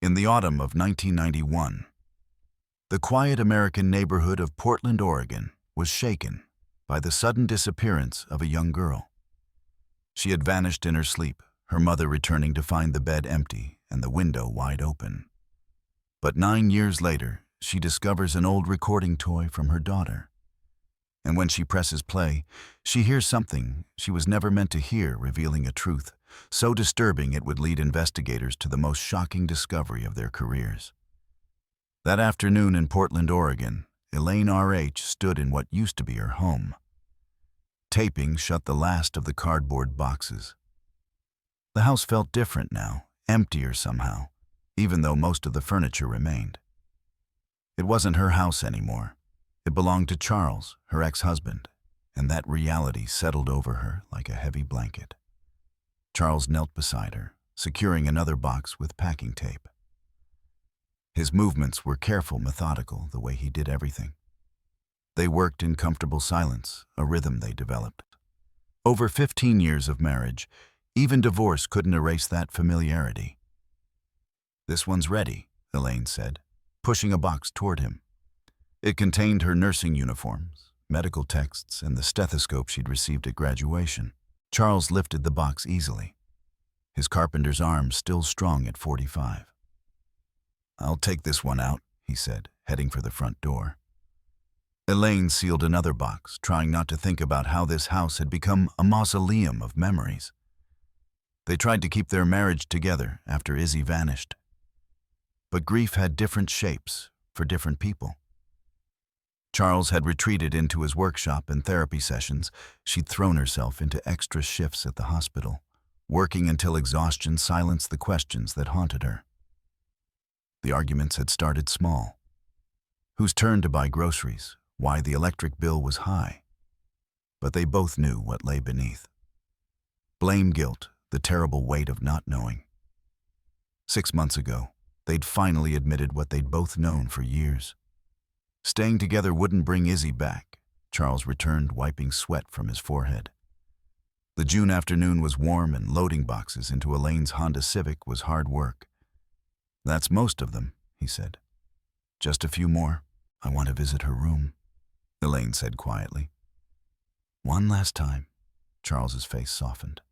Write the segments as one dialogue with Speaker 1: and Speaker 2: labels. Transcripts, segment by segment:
Speaker 1: In the autumn of 1991, the quiet American neighborhood of Portland, Oregon, was shaken by the sudden disappearance of a young girl. She had vanished in her sleep, her mother returning to find the bed empty and the window wide open. But 9 years later, she discovers an old recording toy from her daughter. And when she presses play, she hears something she was never meant to hear, revealing a truth so disturbing it would lead investigators to the most shocking discovery of their careers. That afternoon in Portland, Oregon, Elaine R.H. stood in what used to be her home. Taping shut the last of the cardboard boxes. The house felt different now, emptier somehow, even though most of the furniture remained. It wasn't her house anymore. It belonged to Charles, her ex-husband, and that reality settled over her like a heavy blanket. Charles knelt beside her, securing another box with packing tape. His movements were careful, methodical, the way he did everything. They worked in comfortable silence, a rhythm they developed. Over 15 years of marriage, even divorce couldn't erase that familiarity. "This one's ready," Elaine said, pushing a box toward him. It contained her nursing uniforms, medical texts, and the stethoscope she'd received at graduation. Charles lifted the box easily, his carpenter's arm still strong at 45. "I'll take this one out," he said, heading for the front door. Elaine sealed another box, trying not to think about how this house had become a mausoleum of memories. They tried to keep their marriage together after Izzy vanished. But grief had different shapes for different people. Charles had retreated into his workshop and therapy sessions. She'd thrown herself into extra shifts at the hospital, working until exhaustion silenced the questions that haunted her. The arguments had started small. Whose turn to buy groceries? Why the electric bill was high? But they both knew what lay beneath. Blame, guilt, the terrible weight of not knowing. 6 months ago, they'd finally admitted what they'd both known for years. Staying together wouldn't bring Izzy back. Charles returned, wiping sweat from his forehead. The June afternoon was warm, and loading boxes into Elaine's Honda Civic was hard work. "That's most of them," he said. "Just a few more. I want to visit her room," Elaine said quietly. "One last time." Charles's face softened.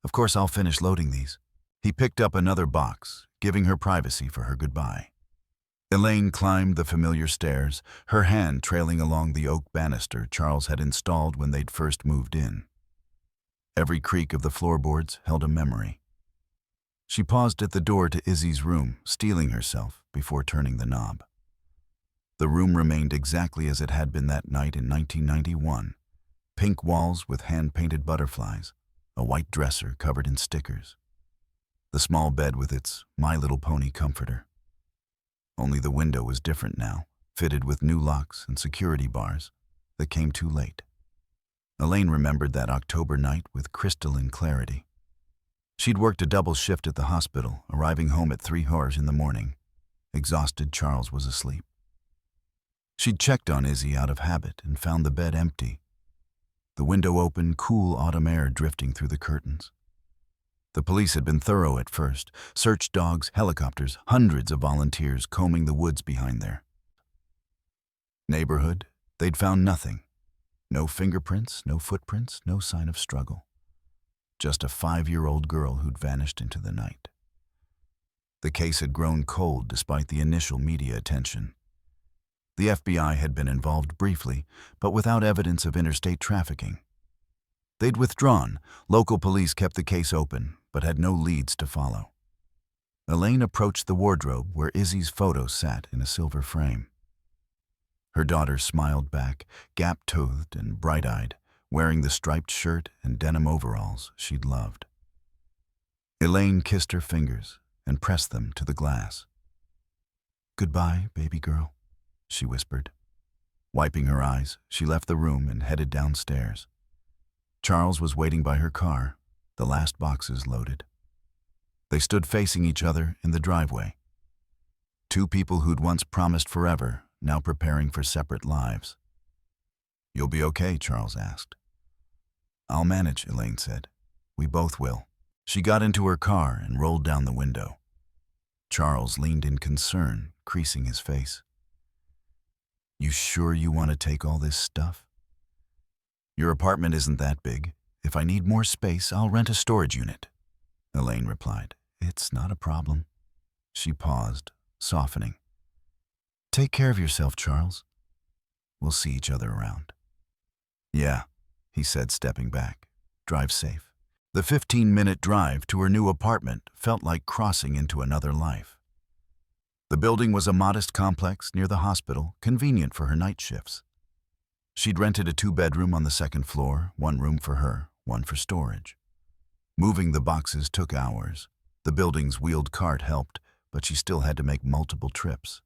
Speaker 1: "Of course I'll finish loading these." He picked up another box, giving her privacy for her goodbye. Elaine climbed the familiar stairs, her hand trailing along the oak banister Charles had installed when they'd first moved in. Every creak of the floorboards held a memory. She paused at the door to Izzy's room, steeling herself before turning the knob. The room remained exactly as it had been that night in 1991. Pink walls with hand-painted butterflies, a white dresser covered in stickers. The small bed with its My Little Pony comforter. Only the window was different now, fitted with new locks and security bars that came too late. Elaine remembered that October night with crystalline clarity. She'd worked a double shift at the hospital, arriving home at 3 hours in the morning. Exhausted, Charles was asleep. She'd checked on Izzy out of habit and found the bed empty. The window open, cool autumn air drifting through the curtains. The police had been thorough at first. Search dogs, helicopters, hundreds of volunteers combing the woods behind their neighborhood. They'd found nothing. No fingerprints, no footprints, no sign of struggle. Just a 5-year-old girl who'd vanished into the night. The case had grown cold despite the initial media attention. The FBI had been involved briefly, but without evidence of interstate trafficking. They'd withdrawn. Local police kept the case open, but had no leads to follow. Elaine approached the wardrobe where Izzy's photo sat in a silver frame. Her daughter smiled back, gap-toothed and bright-eyed, wearing the striped shirt and denim overalls she'd loved. Elaine kissed her fingers and pressed them to the glass. "Goodbye, baby girl," she whispered. Wiping her eyes, she left the room and headed downstairs. Charles was waiting by her car, the last boxes loaded. They stood facing each other in the driveway. Two people who'd once promised forever, now preparing for separate lives. "You'll be okay?" Charles asked. "I'll manage," Elaine said. "We both will." She got into her car and rolled down the window. Charles leaned in concern, creasing his face. You sure you want to take all this stuff? Your apartment isn't that big. If I need more space, I'll rent a storage unit. Elaine replied. It's not a problem. She paused, softening. Take care of yourself, Charles. We'll see each other around. Yeah, he said, stepping back. Drive safe. The 15-minute drive to her new apartment felt like crossing into another life. The building was a modest complex near the hospital, convenient for her night shifts. She'd rented a 2-bedroom on the second floor, 1 room for her, 1 for storage. Moving the boxes took hours. The building's wheeled cart helped, but she still had to make multiple trips.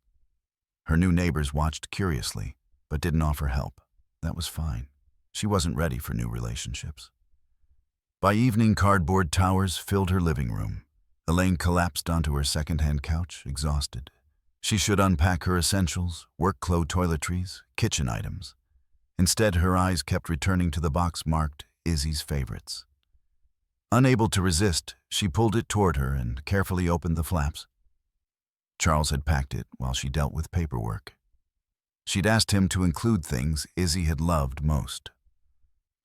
Speaker 1: Her new neighbors watched curiously, but didn't offer help. That was fine. She wasn't ready for new relationships. By evening, cardboard towers filled her living room. Elaine collapsed onto her second-hand couch, exhausted. She should unpack her essentials, work-clothes, toiletries, kitchen items. Instead, her eyes kept returning to the box marked Izzy's favorites. Unable to resist, she pulled it toward her and carefully opened the flaps. Charles had packed it while she dealt with paperwork. She'd asked him to include things Izzy had loved most.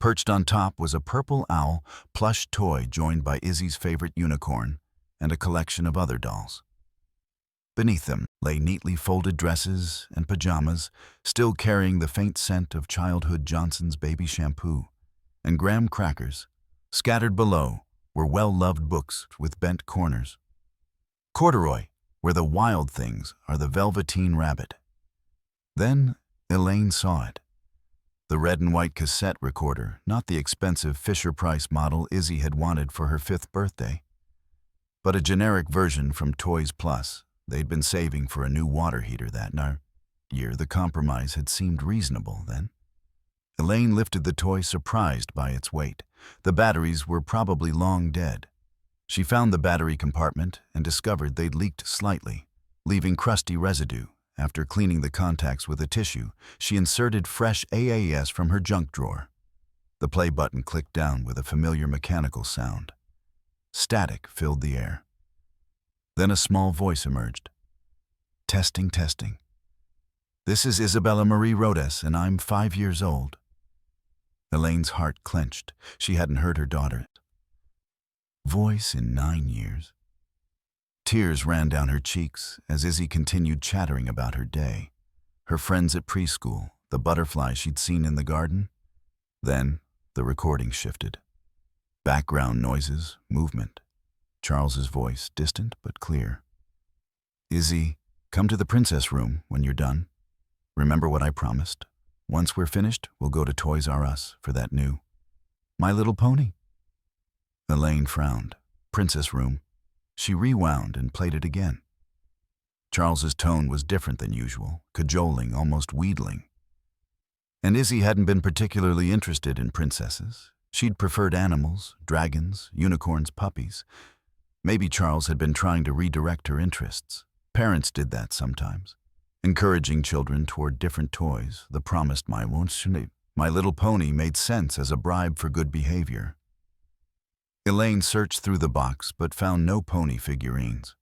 Speaker 1: Perched on top was a purple owl plush toy joined by Izzy's favorite unicorn and a collection of other dolls. Beneath them lay neatly folded dresses and pajamas, still carrying the faint scent of childhood Johnson's baby shampoo, and graham crackers. Scattered below were well-loved books with bent corners. Corduroy, where the wild things are the velveteen rabbit. Then Elaine saw it. The red and white cassette recorder, not the expensive Fisher-Price model Izzy had wanted for her 5th birthday, but a generic version from Toys Plus. They'd been saving for a new water heater that year. The compromise had seemed reasonable then. Elaine lifted the toy, surprised by its weight. The batteries were probably long dead. She found the battery compartment and discovered they'd leaked slightly, leaving crusty residue. After cleaning the contacts with a tissue, she inserted fresh AAS from her junk drawer. The play button clicked down with a familiar mechanical sound. Static filled the air. Then a small voice emerged. Testing, testing. This is Isabella Marie Rodes, and I'm 5 years old. Elaine's heart clenched. She hadn't heard her daughter's voice in 9 years. Tears ran down her cheeks as Izzy continued chattering about her day, her friends at preschool, the butterflies she'd seen in the garden. Then the recording shifted. Background noises, movement. Charles's voice, distant but clear. Izzy, come to the princess room when you're done. Remember what I promised? Once we're finished, we'll go to Toys R Us for that new My Little Pony. Elaine frowned. Princess room. She rewound and played it again. Charles's tone was different than usual, cajoling, almost wheedling. And Izzy hadn't been particularly interested in princesses. She'd preferred animals, dragons, unicorns, puppies. Maybe Charles had been trying to redirect her interests. Parents did that sometimes, encouraging children toward different toys. The promised My Little Pony made sense as a bribe for good behavior. Elaine searched through the box but found no pony figurines.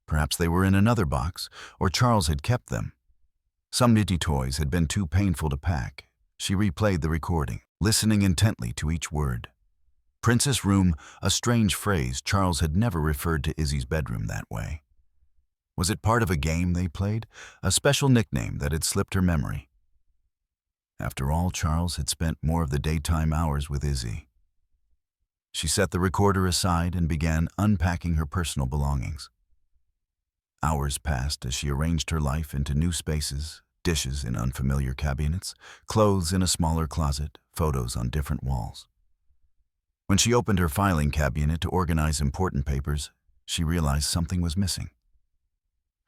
Speaker 1: Perhaps they were in another box, or Charles had kept them. Some nitty toys had been too painful to pack. She replayed the recording, listening intently to each word. Princess room, a strange phrase. Charles had never referred to Izzy's bedroom that way. Was it part of a game they played? A special nickname that had slipped her memory? After all, Charles had spent more of the daytime hours with Izzy. She set the recorder aside and began unpacking her personal belongings. Hours passed as she arranged her life into new spaces, dishes in unfamiliar cabinets, clothes in a smaller closet, photos on different walls. When she opened her filing cabinet to organize important papers, she realized something was missing.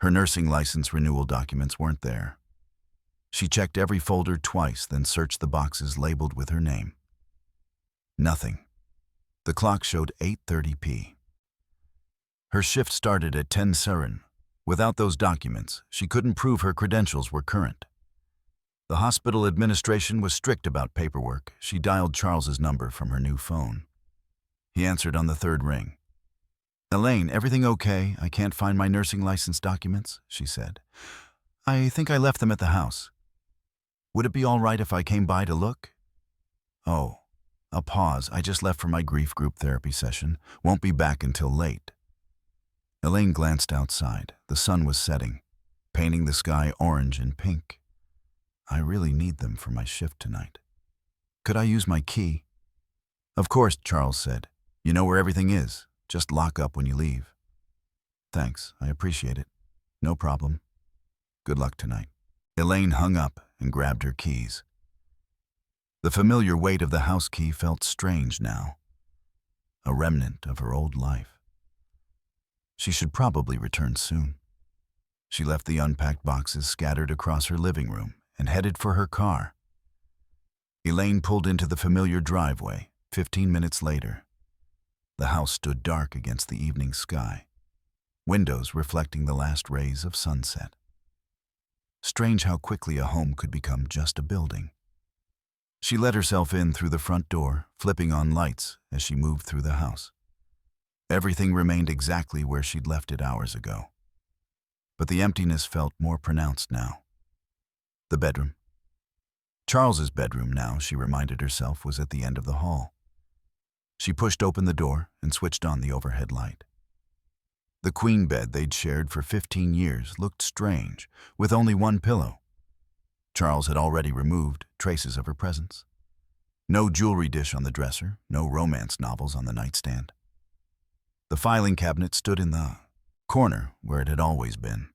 Speaker 1: Her nursing license renewal documents weren't there. She checked every folder twice, then searched the boxes labeled with her name. Nothing. The clock showed 8:30 p. Her shift started at 10 Sarin. Without those documents, she couldn't prove her credentials were current. The hospital administration was strict about paperwork. She dialed Charles's number from her new phone. He answered on the third ring. Elaine, everything okay? I can't find my nursing license documents, she said. I think I left them at the house. Would it be all right if I came by to look? Oh, a pause. I just left for my grief group therapy session. Won't be back until late. Elaine glanced outside. The sun was setting, painting the sky orange and pink. I really need them for my shift tonight. Could I use my key? Of course, Charles said. You know where everything is. Just lock up when you leave. Thanks, I appreciate it. No problem. Good luck tonight. Elaine hung up and grabbed her keys. The familiar weight of the house key felt strange now, a remnant of her old life. She should probably return soon. She left the unpacked boxes scattered across her living room and headed for her car. Elaine pulled into the familiar driveway. 15 minutes later, the house stood dark against the evening sky, windows reflecting the last rays of sunset. Strange how quickly a home could become just a building. She let herself in through the front door, flipping on lights as she moved through the house. Everything remained exactly where she'd left it hours ago. But the emptiness felt more pronounced now. The bedroom. Charles's bedroom now, she reminded herself, was at the end of the hall. She pushed open the door and switched on the overhead light. The queen bed they'd shared for 15 years looked strange, with only one pillow. Charles had already removed traces of her presence. No jewelry dish on the dresser, no romance novels on the nightstand. The filing cabinet stood in the corner where it had always been.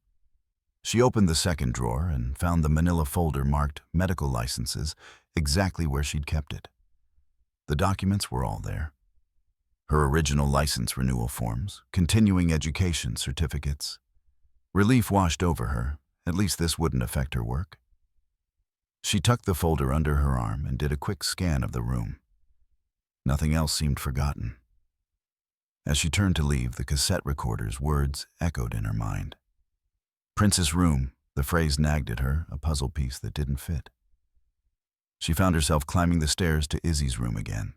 Speaker 1: She opened the second drawer and found the manila folder marked medical licenses exactly where she'd kept it. The documents were all there. Her original license renewal forms, continuing education certificates. Relief washed over her. At least this wouldn't affect her work. She tucked the folder under her arm and did a quick scan of the room. Nothing else seemed forgotten. As she turned to leave, the cassette recorder's words echoed in her mind. Princess Room, the phrase nagged at her, a puzzle piece that didn't fit. She found herself climbing the stairs to Izzy's room again.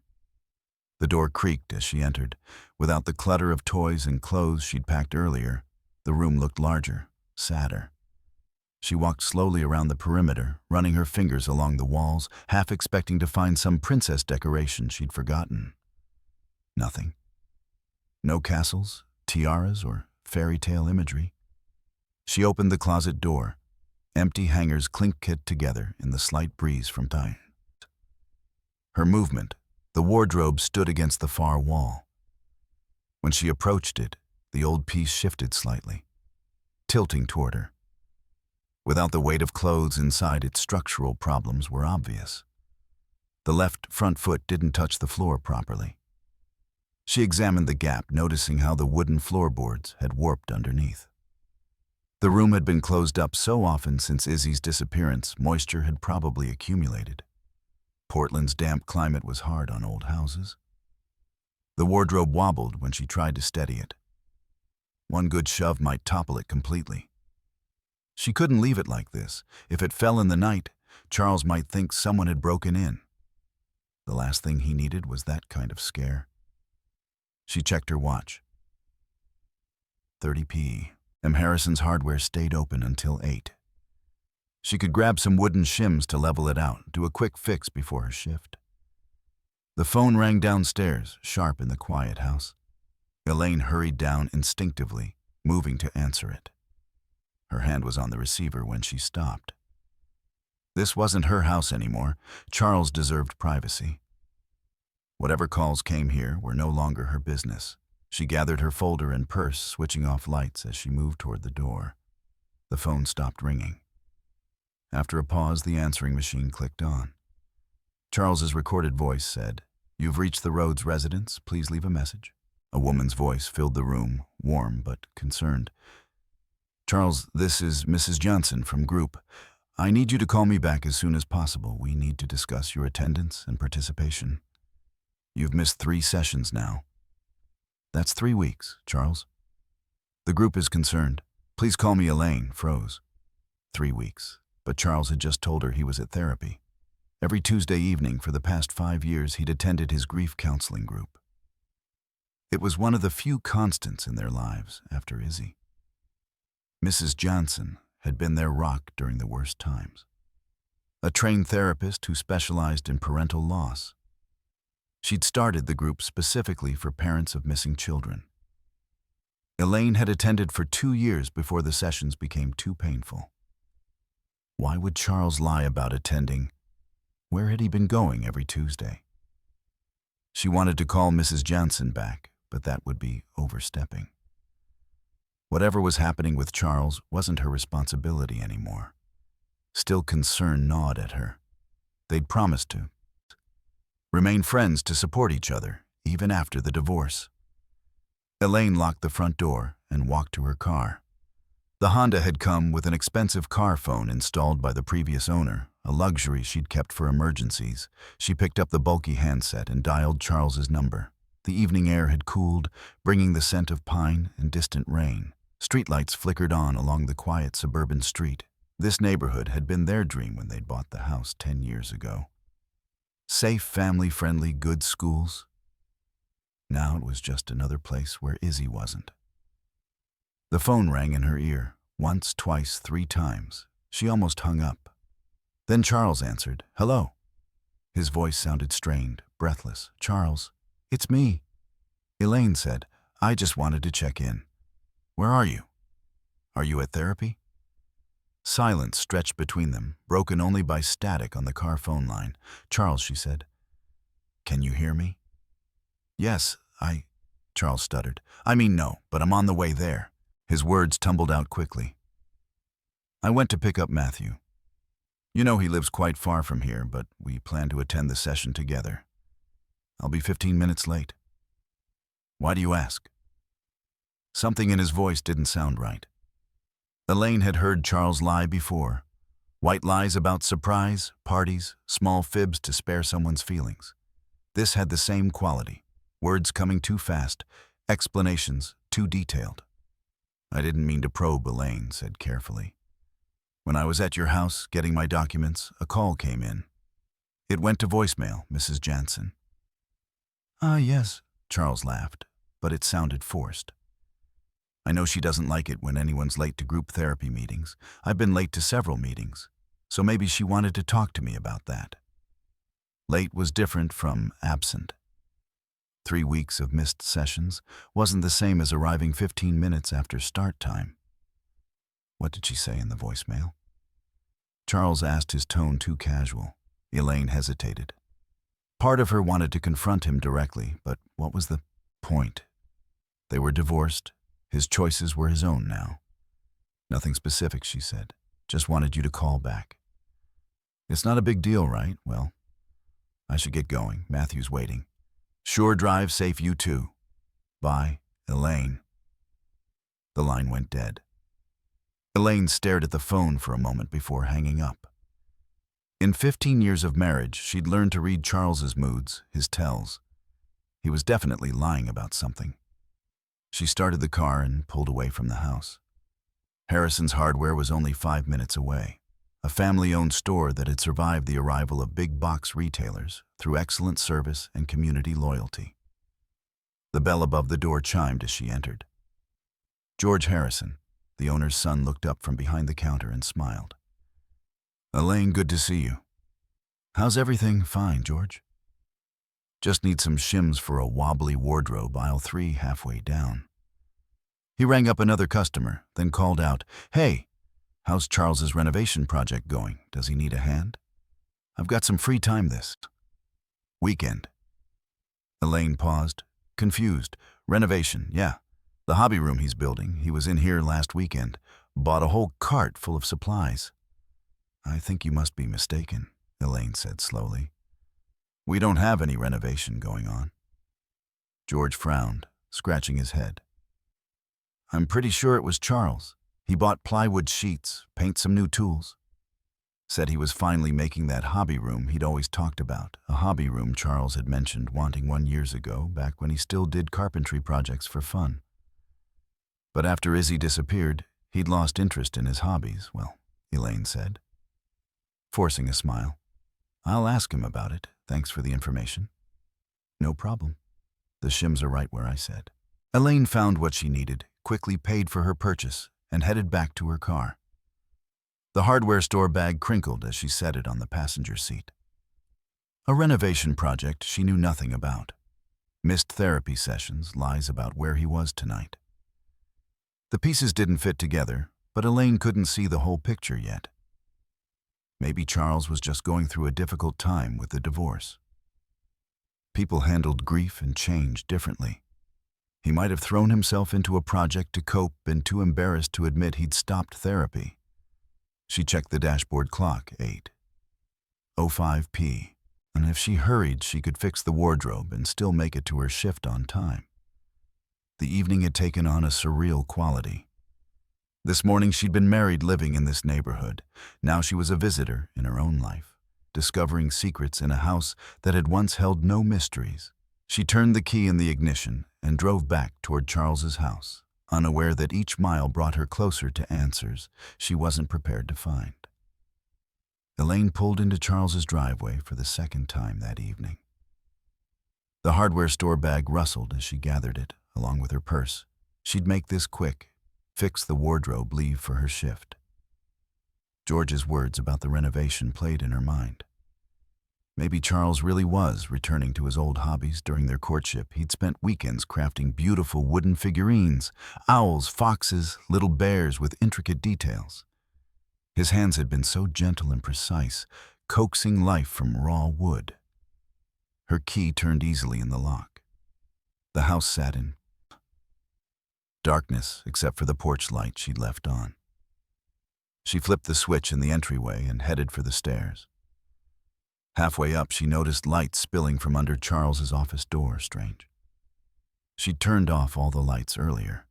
Speaker 1: The door creaked as she entered. Without the clutter of toys and clothes she'd packed earlier, the room looked larger, sadder. She walked slowly around the perimeter, running her fingers along the walls, half expecting to find some princess decoration she'd forgotten. Nothing. No castles, tiaras, or fairy tale imagery. She opened the closet door. Empty hangers clinked together in the slight breeze from time. Her movement, the wardrobe stood against the far wall. When she approached it, the old piece shifted slightly, tilting toward her. Without the weight of clothes inside, its structural problems were obvious. The left front foot didn't touch the floor properly. She examined the gap, noticing how the wooden floorboards had warped underneath. The room had been closed up so often since Izzy's disappearance, moisture had probably accumulated. Portland's damp climate was hard on old houses. The wardrobe wobbled when she tried to steady it. One good shove might topple it completely. She couldn't leave it like this. If it fell in the night, Charles might think someone had broken in. The last thing he needed was that kind of scare. She checked her watch. 30 p.m. Harrison's Hardware stayed open until 8. She could grab some wooden shims to level it out, do a quick fix before her shift. The phone rang downstairs, sharp in the quiet house. Elaine hurried down instinctively, moving to answer it. Her hand was on the receiver when she stopped. This wasn't her house anymore. Charles deserved privacy. Whatever calls came here were no longer her business. She gathered her folder and purse, switching off lights as she moved toward the door. The phone stopped ringing. After a pause, the answering machine clicked on. Charles's recorded voice said, "You've reached the Rhodes residence. Please leave a message." A woman's voice filled the room, warm but concerned. "Charles, this is Mrs. Johnson from Group. I need you to call me back as soon as possible. We need to discuss your attendance and participation. You've missed 3 sessions now." "That's 3 weeks, Charles." "The group is concerned. Please call me." Elaine froze. 3 weeks. But Charles had just told her he was at therapy. Every Tuesday evening for the past 5 years, he'd attended his grief counseling group. It was one of the few constants in their lives after Izzy. Mrs. Johnson had been their rock during the worst times. A trained therapist who specialized in parental loss. She'd started the group specifically for parents of missing children. Elaine had attended for 2 years before the sessions became too painful. Why would Charles lie about attending? Where had he been going every Tuesday? She wanted to call Mrs. Johnson back, but that would be overstepping. Whatever was happening with Charles wasn't her responsibility anymore. Still, concern gnawed at her. They'd promised to remain friends to support each other, even after the divorce. Elaine locked the front door and walked to her car. The Honda had come with an expensive car phone installed by the previous owner, a luxury she'd kept for emergencies. She picked up the bulky handset and dialed Charles's number. The evening air had cooled, bringing the scent of pine and distant rain. Streetlights flickered on along the quiet suburban street. This neighborhood had been their dream when they'd bought the house 10 years ago. Safe, family-friendly, good schools. Now it was just another place where Izzy wasn't. The phone rang in her ear, once, twice, 3 times. She almost hung up. Then Charles answered. "Hello." His voice sounded strained, breathless. "Charles, it's me." Elaine said, "I just wanted to check in. Where are you? Are you at therapy?" Silence stretched between them, broken only by static on the car phone line. "Charles," she said, "can you hear me?" "Yes, Charles stuttered. "I mean, no, but I'm on the way there." His words tumbled out quickly. "I went to pick up Matthew. You know he lives quite far from here, but we plan to attend the session together. I'll be 15 minutes late." "Why do you ask?" Something in his voice didn't sound right. Elaine had heard Charles lie before. White lies about surprise, parties, small fibs to spare someone's feelings. This had the same quality. Words coming too fast, explanations too detailed. "I didn't mean to probe," Elaine said carefully. "When I was at your house getting my documents, a call came in. It went to voicemail, Mrs. Jansen." "Ah, yes," Charles laughed, but it sounded forced. "I know she doesn't like it when anyone's late to group therapy meetings. I've been late to several meetings, so maybe she wanted to talk to me about that." Late was different from absent. 3 weeks of missed sessions wasn't the same as arriving 15 minutes after start time. What did she say in the voicemail? Charles asked, his tone too casual. Elaine hesitated. Part of her wanted to confront him directly, but what was the point? They were divorced. His choices were his own now. "Nothing specific," she said. "Just wanted you to call back." "It's not a big deal, right? Well, I should get going. Matthew's waiting." "Sure, drive safe, you too." "Bye, Elaine." The line went dead. Elaine stared at the phone for a moment before hanging up. In 15 years of marriage, she'd learned to read Charles's moods, his tells. He was definitely lying about something. She started the car and pulled away from the house. Harrison's Hardware was only 5 minutes away, a family-owned store that had survived the arrival of big-box retailers through excellent service and community loyalty. The bell above the door chimed as she entered. George Harrison, the owner's son, looked up from behind the counter and smiled. "Elaine, good to see you." "How's everything?" "Fine, George. Just need some shims for a wobbly wardrobe, aisle 3 halfway down." He rang up another customer, then called out, "Hey, how's Charles's renovation project going? Does he need a hand? I've got some free time this weekend." Elaine paused, confused. "Renovation, yeah. The hobby room he's building. He was in here last weekend. Bought a whole cart full of supplies." "I think you must be mistaken," Elaine said slowly. "We don't have any renovation going on." George frowned, scratching his head. "I'm pretty sure it was Charles. He bought plywood sheets, paint some new tools. Said he was finally making that hobby room he'd always talked about, a hobby room Charles had mentioned wanting 1 year ago, back when he still did carpentry projects for fun. But after Izzy disappeared, he'd lost interest in his hobbies, well, Elaine said, forcing a smile. "I'll ask him about it. Thanks for the information." "No problem." The shims are right where I said. Elaine found what she needed, quickly paid for her purchase, and headed back to her car. The hardware store bag crinkled as she set it on the passenger seat. A renovation project she knew nothing about. Missed therapy sessions, lies about where he was tonight. The pieces didn't fit together, but Elaine couldn't see the whole picture yet. Maybe Charles was just going through a difficult time with the divorce. People handled grief and change differently. He might have thrown himself into a project to cope and too embarrassed to admit he'd stopped therapy. She checked the dashboard clock, 8:05 p. And if she hurried, she could fix the wardrobe and still make it to her shift on time. The evening had taken on a surreal quality. This morning she'd been married living in this neighborhood. Now she was a visitor in her own life, discovering secrets in a house that had once held no mysteries. She turned the key in the ignition and drove back toward Charles's house, unaware that each mile brought her closer to answers she wasn't prepared to find. Elaine pulled into Charles's driveway for the second time that evening. The hardware store bag rustled as she gathered it, along with her purse. She'd make this quick, fix the wardrobe, leave for her shift. George's words about the renovation played in her mind. Maybe Charles really was returning to his old hobbies. During their courtship, he'd spent weekends crafting beautiful wooden figurines, owls, foxes, little bears with intricate details. His hands had been so gentle and precise, coaxing life from raw wood. Her key turned easily in the lock. The house sat in darkness except for the porch light she'd left on. She flipped the switch in the entryway and headed for the stairs. Halfway up, she noticed light spilling from under Charles's office door. Strange. She'd turned off all the lights earlier.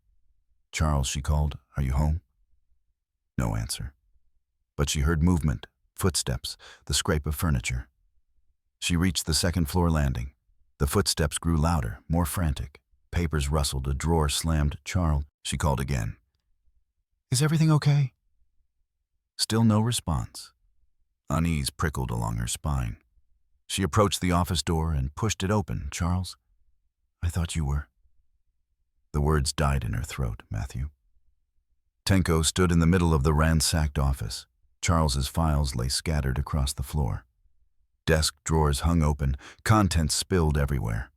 Speaker 1: "Charles," she called, "are you home?" No answer. But she heard movement, footsteps, the scrape of furniture. She reached the second-floor landing. The footsteps grew louder, more frantic. Papers rustled, a drawer slammed. "Charles," she called again. "Is everything okay?" Still no response. Unease prickled along her spine. She approached the office door and pushed it open. "Charles, I thought you were..." The words died in her throat. "Matthew." Tenko stood in the middle of the ransacked office. Charles's files lay scattered across the floor. Desk drawers hung open, contents spilled everywhere.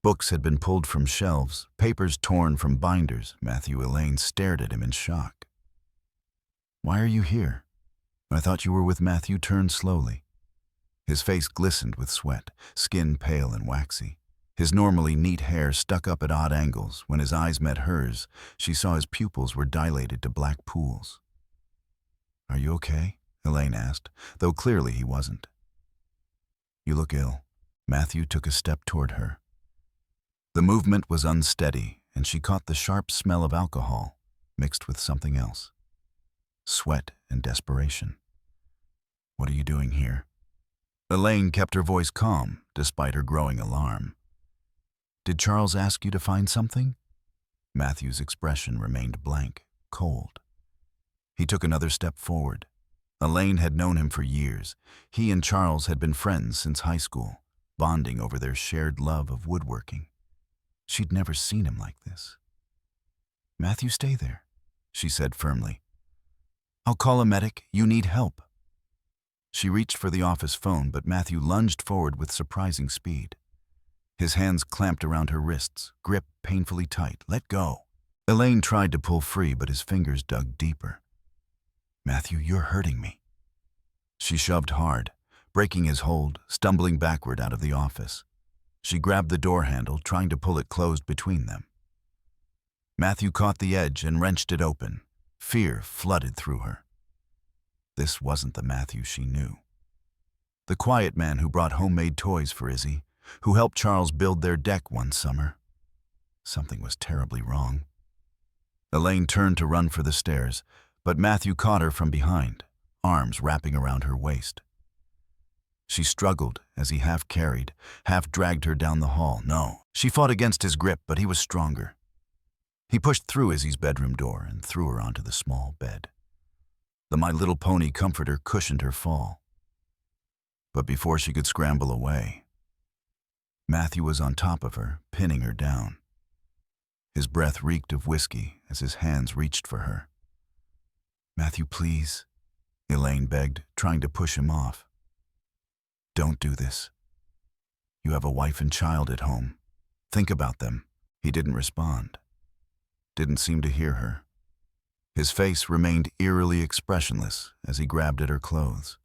Speaker 1: Books had been pulled from shelves, papers torn from binders. Elaine stared at him in shock. "Why are you here?" "I thought you were with Matthew." Turned slowly. His face glistened with sweat, skin pale and waxy. His normally neat hair stuck up at odd angles. When his eyes met hers, she saw his pupils were dilated to black pools. "Are you okay?" Elaine asked, though clearly he wasn't. "You look ill." Matthew took a step toward her. The movement was unsteady, and she caught the sharp smell of alcohol, mixed with something else. Sweat and desperation. "What are you doing here?" Elaine kept her voice calm, despite her growing alarm. "Did Charles ask you to find something?" Matthew's expression remained blank, cold. He took another step forward. Elaine had known him for years. He and Charles had been friends since high school, bonding over their shared love of woodworking. She'd never seen him like this. "Matthew, stay there," she said firmly. "I'll call a medic. You need help." She reached for the office phone, but Matthew lunged forward with surprising speed. His hands clamped around her wrists, grip painfully tight. "Let go." Elaine tried to pull free, but his fingers dug deeper. "Matthew, you're hurting me." She shoved hard, breaking his hold, stumbling backward out of the office. She grabbed the door handle, trying to pull it closed between them. Matthew caught the edge and wrenched it open. Fear flooded through her. This wasn't the Matthew she knew. The quiet man who brought homemade toys for Izzy, who helped Charles build their deck one summer. Something was terribly wrong. Elaine turned to run for the stairs, but Matthew caught her from behind, arms wrapping around her waist. She struggled as he half carried, half dragged her down the hall. No, she fought against his grip, but he was stronger. He pushed through Izzy's bedroom door and threw her onto the small bed. The My Little Pony comforter cushioned her fall. But before she could scramble away, Matthew was on top of her, pinning her down. His breath reeked of whiskey as his hands reached for her. "Matthew, please," Elaine begged, trying to push him off. "Don't do this. You have a wife and child at home. Think about them." He didn't respond. Didn't seem to hear her. His face remained eerily expressionless as he grabbed at her clothes.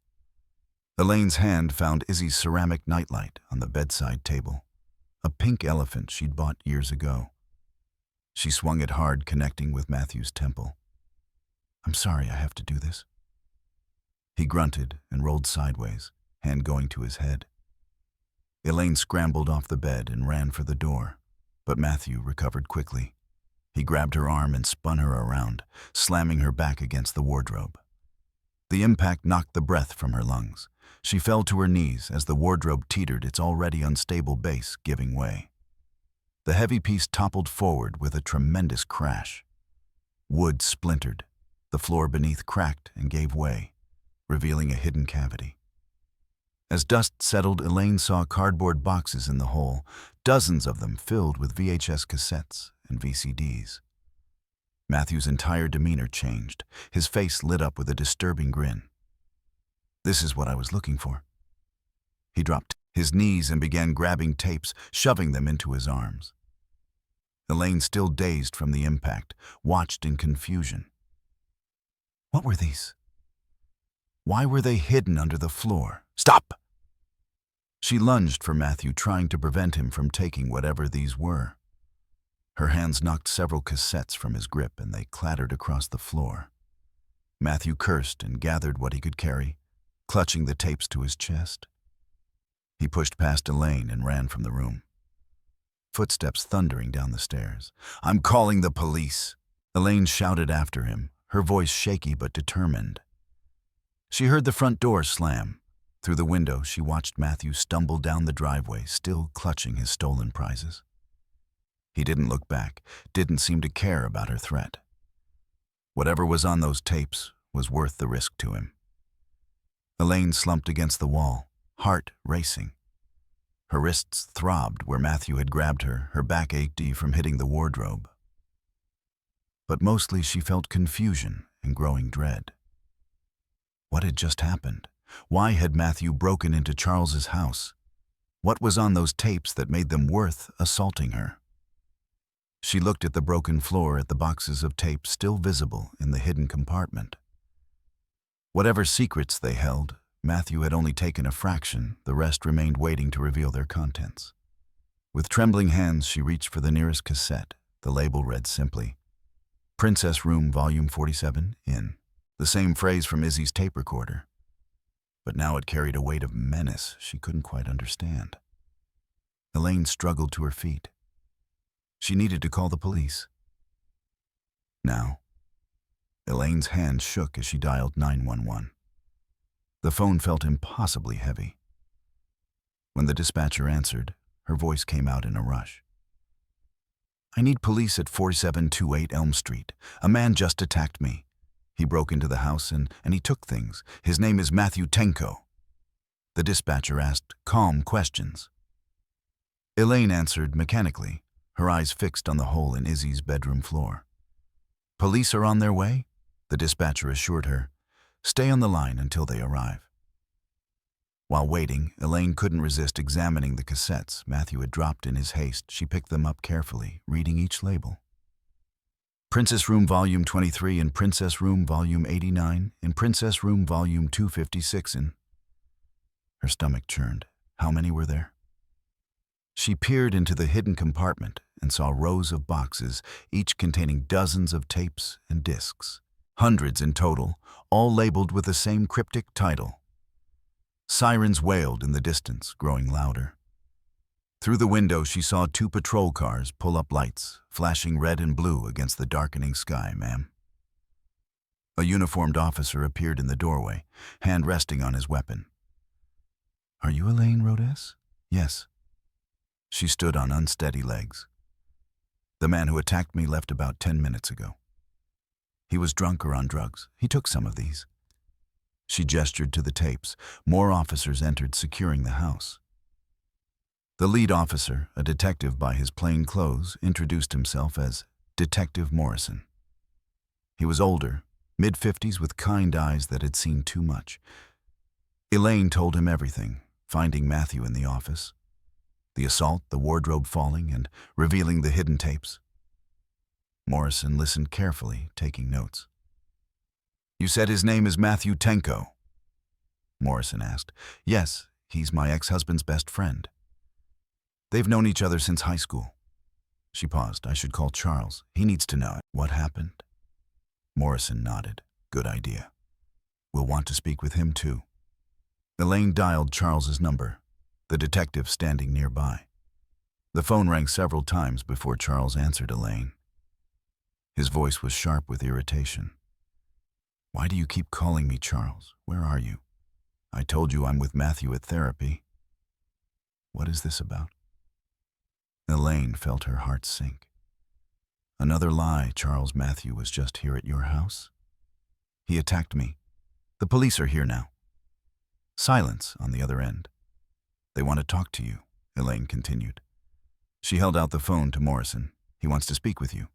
Speaker 1: Elaine's hand found Izzy's ceramic nightlight on the bedside table, a pink elephant she'd bought years ago. She swung it hard, connecting with Matthew's temple. "I'm sorry I have to do this." He grunted and rolled sideways, hand going to his head. Elaine scrambled off the bed and ran for the door, but Matthew recovered quickly. He grabbed her arm and spun her around, slamming her back against the wardrobe. The impact knocked the breath from her lungs. She fell to her knees as the wardrobe teetered, its already unstable base giving way. The heavy piece toppled forward with a tremendous crash. Wood splintered. The floor beneath cracked and gave way, revealing a hidden cavity. As dust settled, Elaine saw cardboard boxes in the hole, dozens of them filled with VHS cassettes and VCDs. Matthew's entire demeanor changed. His face lit up with a disturbing grin. "This is what I was looking for." He dropped his knees and began grabbing tapes, shoving them into his arms. Elaine, still dazed from the impact, watched in confusion. What were these? Why were they hidden under the floor? "Stop!" She lunged for Matthew, trying to prevent him from taking whatever these were. Her hands knocked several cassettes from his grip and they clattered across the floor. Matthew cursed and gathered what he could carry, clutching the tapes to his chest. He pushed past Elaine and ran from the room. Footsteps thundering down the stairs. "I'm calling the police!" Elaine shouted after him, her voice shaky but determined. She heard the front door slam. Through the window, she watched Matthew stumble down the driveway, still clutching his stolen prizes. He didn't look back, didn't seem to care about her threat. Whatever was on those tapes was worth the risk to him. Elaine slumped against the wall, heart racing. Her wrists throbbed where Matthew had grabbed her, her back ached from hitting the wardrobe. But mostly she felt confusion and growing dread. What had just happened? Why had Matthew broken into Charles's house? What was on those tapes that made them worth assaulting her? She looked at the broken floor, at the boxes of tape still visible in the hidden compartment. Whatever secrets they held, Matthew had only taken a fraction. The rest remained waiting to reveal their contents. With trembling hands, she reached for the nearest cassette. The label read simply, "Princess Room, Volume 47, in." The same phrase from Izzy's tape recorder. But now it carried a weight of menace she couldn't quite understand. Elaine struggled to her feet. She needed to call the police. Now, Elaine's hand shook as she dialed 911. The phone felt impossibly heavy. When the dispatcher answered, her voice came out in a rush. "I need police at 4728 Elm Street. A man just attacked me. He broke into the house and he took things. His name is Matthew Tenko." The dispatcher asked calm questions. Elaine answered mechanically, her eyes fixed on the hole in Izzy's bedroom floor. "Police are on their way," the dispatcher assured her. "Stay on the line until they arrive." While waiting, Elaine couldn't resist examining the cassettes Matthew had dropped in his haste. She picked them up carefully, reading each label. "Princess Room Volume 23 in Princess Room Volume 89 in Princess Room Volume 256 in." Her stomach churned. How many were there? She peered into the hidden compartment and saw rows of boxes, each containing dozens of tapes and discs. Hundreds in total, all labeled with the same cryptic title. Sirens wailed in the distance, growing louder. Through the window, she saw 2 patrol cars pull up lights, flashing red and blue against the darkening sky. "Ma'am." A uniformed officer appeared in the doorway, hand resting on his weapon. "Are you Elaine Rhodes?" "Yes." She stood on unsteady legs. "The man who attacked me left about 10 minutes ago. He was drunk or on drugs. He took some of these." She gestured to the tapes. More officers entered, securing the house. The lead officer, a detective by his plain clothes, introduced himself as Detective Morrison. He was older, mid-50s, with kind eyes that had seen too much. Elaine told him everything, finding Matthew in the office, the assault, the wardrobe falling, and revealing the hidden tapes. Morrison listened carefully, taking notes. "You said his name is Matthew Tenko?" Morrison asked. "Yes, he's my ex-husband's best friend. They've known each other since high school." She paused. "I should call Charles. He needs to know what happened." Morrison nodded. "Good idea. We'll want to speak with him too." Elaine dialed Charles's number, the detective standing nearby. The phone rang several times before Charles answered Elaine. His voice was sharp with irritation. "Why do you keep calling me, Charles? Where are you? I told you I'm with Matthew at therapy. What is this about?" Elaine felt her heart sink. "Another lie, Charles. Matthew was just here at your house. He attacked me. The police are here now." Silence on the other end. "They want to talk to you," Elaine continued. She held out the phone to Morrison. "He wants to speak with you."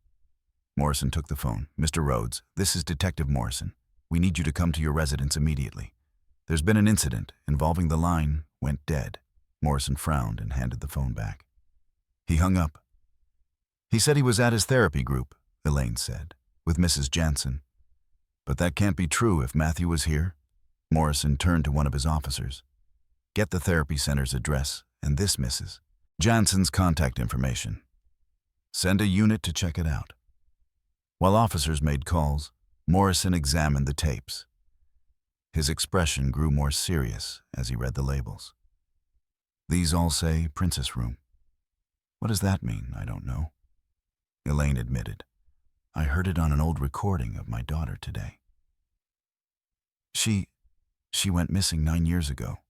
Speaker 1: Morrison took the phone. "Mr. Rhodes, this is Detective Morrison. We need you to come to your residence immediately. There's been an incident involving the line went dead." Morrison frowned and handed the phone back. He hung up. "He said he was at his therapy group," Elaine said, "with Mrs. Jansen. But that can't be true if Matthew was here." Morrison turned to one of his officers. "Get the therapy center's address and this Mrs. Jansen's contact information. Send a unit to check it out." While officers made calls, Morrison examined the tapes. His expression grew more serious as he read the labels. "These all say Princess Room. What does that mean? I don't know." Elaine admitted. "I heard it on an old recording of my daughter today. She went missing 9 years ago.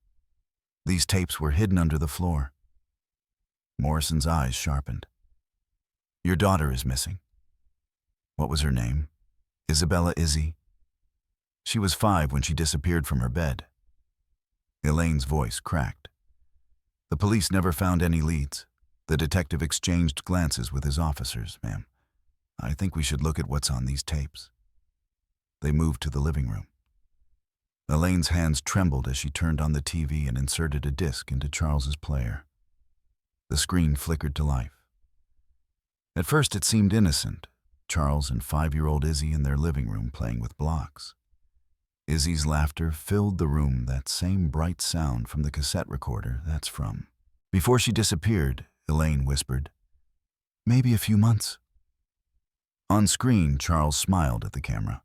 Speaker 1: These tapes were hidden under the floor." Morrison's eyes sharpened. "Your daughter is missing. What was her name? Isabella Izzy? She was 5 when she disappeared from her bed." Elaine's voice cracked. "The police never found any leads." The detective exchanged glances with his officers. "Ma'am, I think we should look at what's on these tapes." They moved to the living room. Elaine's hands trembled as she turned on the TV and inserted a disc into Charles's player. The screen flickered to life. At first it seemed innocent. Charles and 5-year-old Izzy in their living room playing with blocks. Izzy's laughter filled the room, that same bright sound from the cassette recorder that's from. Before she disappeared, Elaine whispered, "Maybe a few months." On screen, Charles smiled at the camera.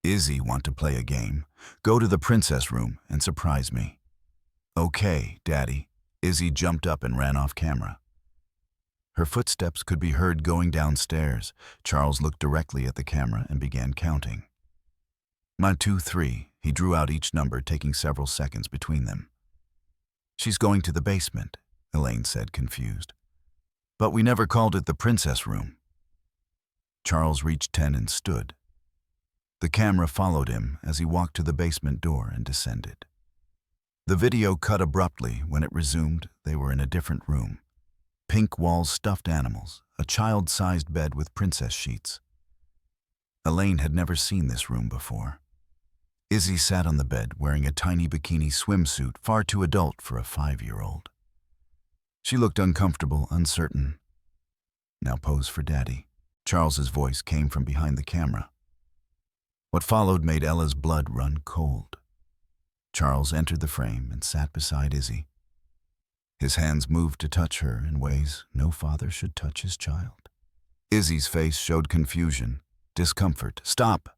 Speaker 1: "Izzy, want to play a game? Go to the princess room and surprise me." "Okay, Daddy." Izzy jumped up and ran off camera. Her footsteps could be heard going downstairs. Charles looked directly at the camera and began counting. 1, 2, 3. He drew out each number, taking several seconds between them. "She's going to the basement," Elaine said, confused. "But we never called it the princess room." Charles reached 10 and stood. The camera followed him as he walked to the basement door and descended. The video cut abruptly. When it resumed, they were in a different room. Pink walls, stuffed animals, a child-sized bed with princess sheets. Elaine had never seen this room before. Izzy sat on the bed wearing a tiny bikini swimsuit, far too adult for a 5-year-old. She looked uncomfortable, uncertain. "Now pose for Daddy." Charles's voice came from behind the camera. What followed made Ella's blood run cold. Charles entered the frame and sat beside Izzy. His hands moved to touch her in ways no father should touch his child. Izzy's face showed confusion, discomfort. "Stop!"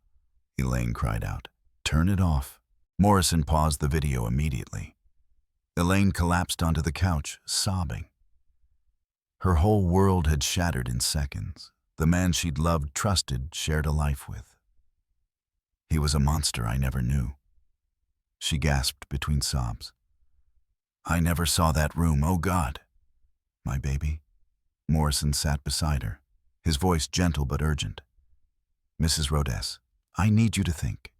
Speaker 1: Elaine cried out. "Turn it off." Morrison paused the video immediately. Elaine collapsed onto the couch, sobbing. Her whole world had shattered in seconds. The man she'd loved, trusted, shared a life with. He was a monster I never knew. She gasped between sobs. "I never saw that room, oh God." "My baby." Morrison sat beside her, his voice gentle but urgent. "Mrs. Rhodes, I need you to think.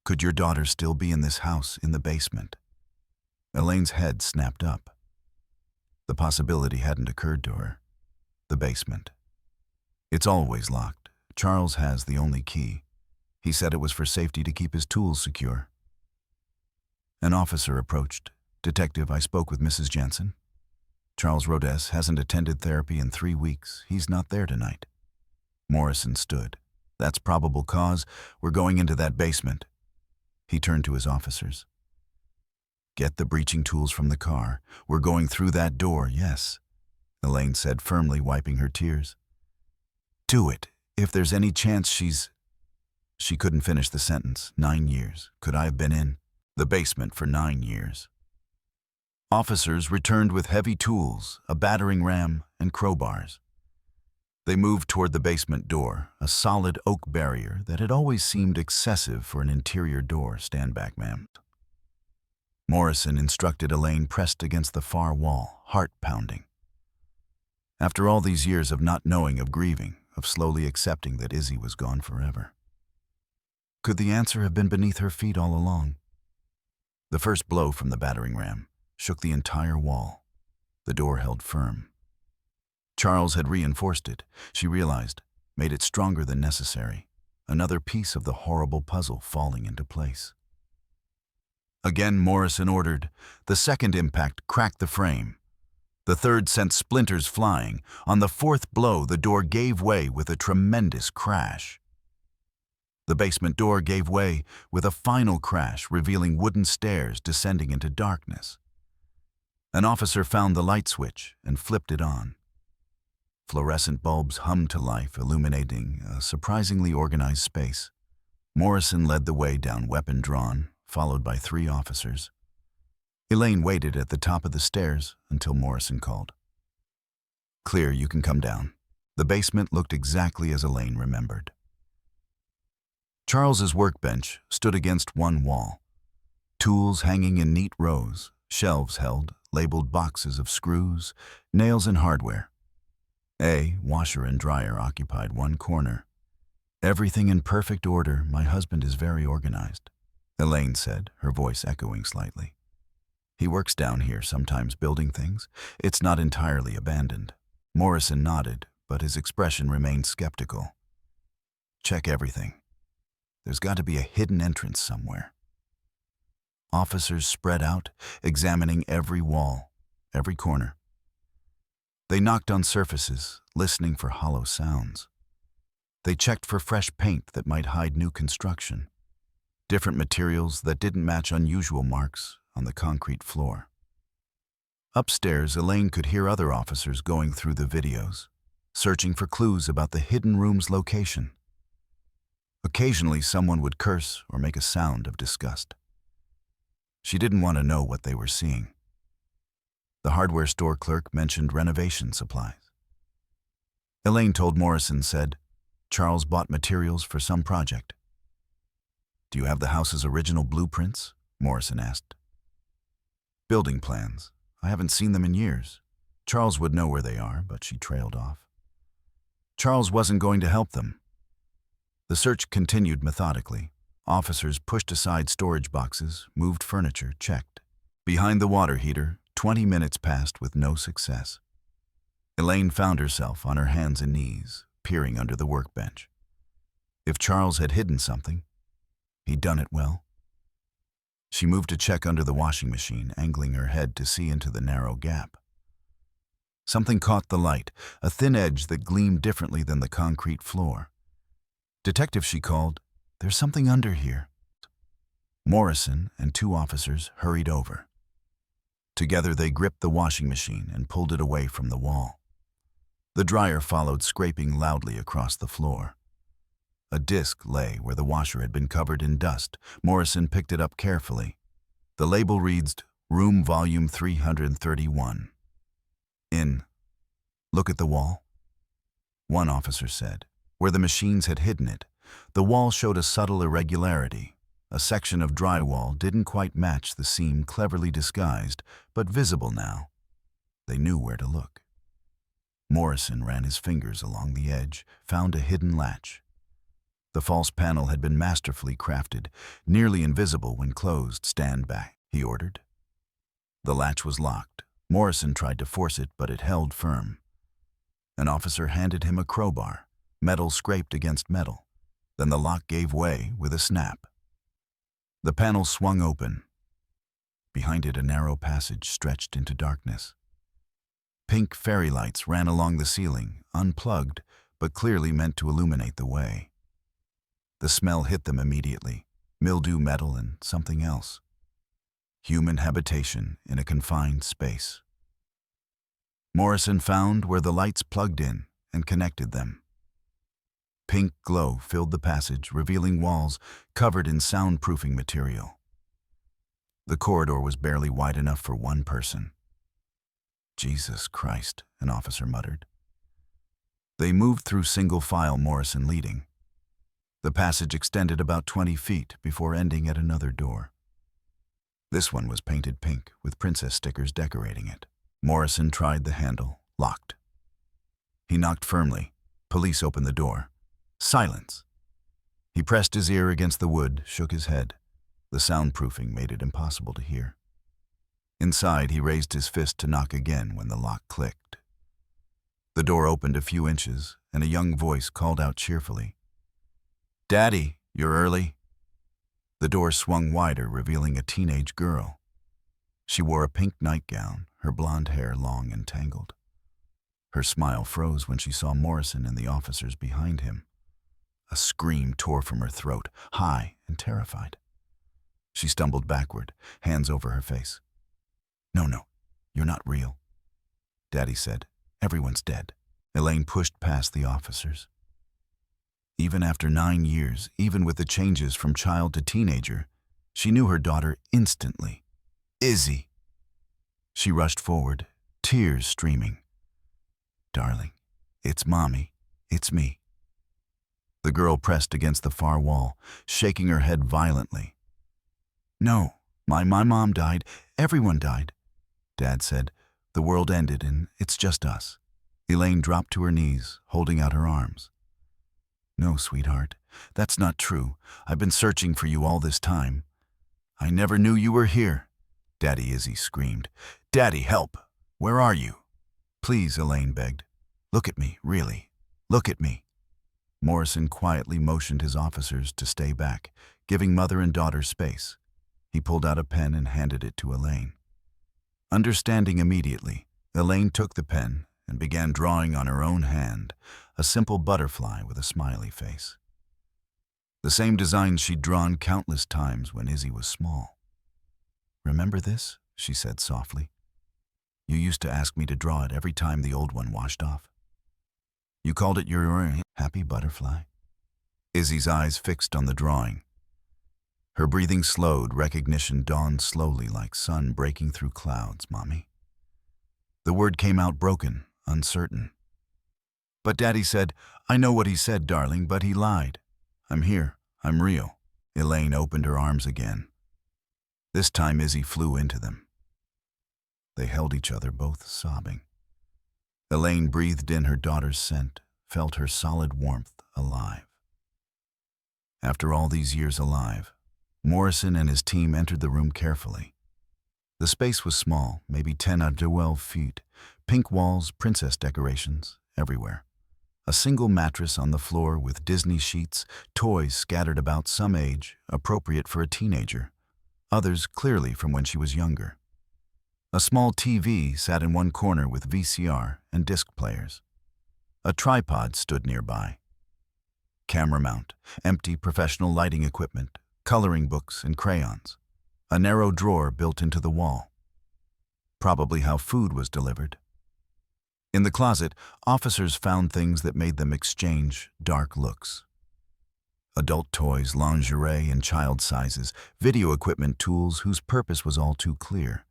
Speaker 1: Could your daughter still be in this house, in the basement?" Elaine's head snapped up. The possibility hadn't occurred to her. The basement. It's always locked. Charles has the only key. He said it was for safety to keep his tools secure. An officer approached. "Detective, I spoke with Mrs. Jensen. Charles Rodess hasn't attended therapy in 3 weeks. He's not there tonight." Morrison stood. "That's probable cause. We're going into that basement." He turned to his officers. "Get the breaching tools from the car. We're going through that door, yes," Elaine said firmly, wiping her tears. "Do it. If there's any chance she's—" She couldn't finish the sentence. 9 years. Could I have been in the basement for 9 years? Officers returned with heavy tools, a battering ram, and crowbars. They moved toward the basement door, a solid oak barrier that had always seemed excessive for an interior door. "Stand back, ma'am." Morrison instructed Elaine, pressed against the far wall, heart pounding. After all these years of not knowing, of grieving, of slowly accepting that Izzy was gone forever. Could the answer have been beneath her feet all along? The first blow from the battering ram shook the entire wall. The door held firm. Charles had reinforced it, she realized, made it stronger than necessary, another piece of the horrible puzzle falling into place. Again, Morrison ordered. The second impact cracked the frame. The third sent splinters flying. On the fourth blow, the door gave way with a tremendous crash. The basement door gave way with a final crash, revealing wooden stairs descending into darkness. An officer found the light switch and flipped it on. Fluorescent bulbs hummed to life, illuminating a surprisingly organized space. Morrison led the way down, weapon drawn, followed by 3 officers. Elaine waited at the top of the stairs until Morrison called. "Clear, you can come down." The basement looked exactly as Elaine remembered. Charles's workbench stood against one wall. Tools hanging in neat rows, shelves held labeled boxes of screws, nails, and hardware. A washer and dryer occupied one corner. "Everything in perfect order. My husband is very organized," Elaine said, her voice echoing slightly. "He works down here, sometimes building things. It's not entirely abandoned." Morrison nodded, but his expression remained skeptical. "Check everything. There's got to be a hidden entrance somewhere." Officers spread out, examining every wall, every corner. They knocked on surfaces, listening for hollow sounds. They checked for fresh paint that might hide new construction, different materials that didn't match unusual marks on the concrete floor. Upstairs, Elaine could hear other officers going through the videos, searching for clues about the hidden room's location. Occasionally, someone would curse or make a sound of disgust. She didn't want to know what they were seeing. The hardware store clerk mentioned renovation supplies. Elaine told Morrison, said, "Charles bought materials for some project." "Do you have the house's original blueprints?" Morrison asked. "Building plans. I haven't seen them in years. Charles would know where they are," but she trailed off. Charles wasn't going to help them. The search continued methodically. Officers pushed aside storage boxes, moved furniture, checked. Behind the water heater, 20 minutes passed with no success. Elaine found herself on her hands and knees, peering under the workbench. If Charles had hidden something, he'd done it well. She moved to check under the washing machine, angling her head to see into the narrow gap. Something caught the light, a thin edge that gleamed differently than the concrete floor. "Detective," she called, "there's something under here." Morrison and 2 officers hurried over. Together they gripped the washing machine and pulled it away from the wall. The dryer followed, scraping loudly across the floor. A disc lay where the washer had been covered in dust. Morrison picked it up carefully. The label reads, "Room Volume 331. In. Look at the wall," one officer said. Where the machines had hidden it, the wall showed a subtle irregularity. A section of drywall didn't quite match the seam, cleverly disguised, but visible now. They knew where to look. Morrison ran his fingers along the edge, found a hidden latch. The false panel had been masterfully crafted, nearly invisible when closed. "Stand back," he ordered. The latch was locked, Morrison tried to force it, but it held firm. An officer handed him a crowbar. Metal scraped against metal. Then the lock gave way with a snap. The panel swung open. Behind it, a narrow passage stretched into darkness. Pink fairy lights ran along the ceiling, unplugged, but clearly meant to illuminate the way. The smell hit them immediately: mildew, metal, and something else. Human habitation in a confined space. Morrison found where the lights plugged in and connected them. Pink glow filled the passage, revealing walls covered in soundproofing material. The corridor was barely wide enough for one person. "Jesus Christ," an officer muttered. They moved through single file, Morrison leading. The passage extended about 20 feet before ending at another door. This one was painted pink, with princess stickers decorating it. Morrison tried the handle, locked. He knocked firmly. Police opened the door. Silence. He pressed his ear against the wood, shook his head. The soundproofing made it impossible to hear. Inside, he raised his fist to knock again when the lock clicked. The door opened a few inches, and a young voice called out cheerfully, "Daddy, you're early." The door swung wider, revealing a teenage girl. She wore a pink nightgown, her blonde hair long and tangled. Her smile froze when she saw Morrison and the officers behind him. A scream tore from her throat, high and terrified. She stumbled backward, hands over her face. No, you're not real," Daddy said. "Everyone's dead." Elaine pushed past the officers. Even after 9 years, even with the changes from child to teenager, she knew her daughter instantly. "Izzy!" She rushed forward, tears streaming. "Darling, it's Mommy. It's me." The girl pressed against the far wall, shaking her head violently. "No, my mom died. Everyone died," Dad said. "The world ended and it's just us." Elaine dropped to her knees, holding out her arms. "No, sweetheart, that's not true. I've been searching for you all this time. I never knew you were here," Daddy Izzy screamed. "Daddy, help! Where are you?" "Please," Elaine begged. "Look at me, really. Look at me." Morrison quietly motioned his officers to stay back, giving mother and daughter space. He pulled out a pen and handed it to Elaine. Understanding immediately, Elaine took the pen and began drawing on her own hand, a simple butterfly with a smiley face. The same design she'd drawn countless times when Izzy was small. "Remember this?" she said softly. "You used to ask me to draw it every time the old one washed off. You called it your happy butterfly." Izzy's eyes fixed on the drawing. Her breathing slowed, recognition dawned slowly like sun breaking through clouds. "Mommy." The word came out broken, uncertain. "But Daddy said," "I know what he said, darling, but he lied. I'm here. I'm real." Elaine opened her arms again. This time Izzy flew into them. They held each other, both sobbing. Elaine breathed in her daughter's scent, felt her solid warmth, alive. After all these years alive, Morrison and his team entered the room carefully. The space was small, maybe 10 or 12 feet, pink walls, princess decorations, everywhere. A single mattress on the floor with Disney sheets, toys scattered about, some age, appropriate for a teenager, others clearly from when she was younger. A small TV sat in one corner with VCR and disc players. A tripod stood nearby. Camera mount, empty professional lighting equipment, coloring books and crayons. A narrow drawer built into the wall. Probably how food was delivered. In the closet, officers found things that made them exchange dark looks. Adult toys, lingerie in child sizes, video equipment, tools whose purpose was all too clear.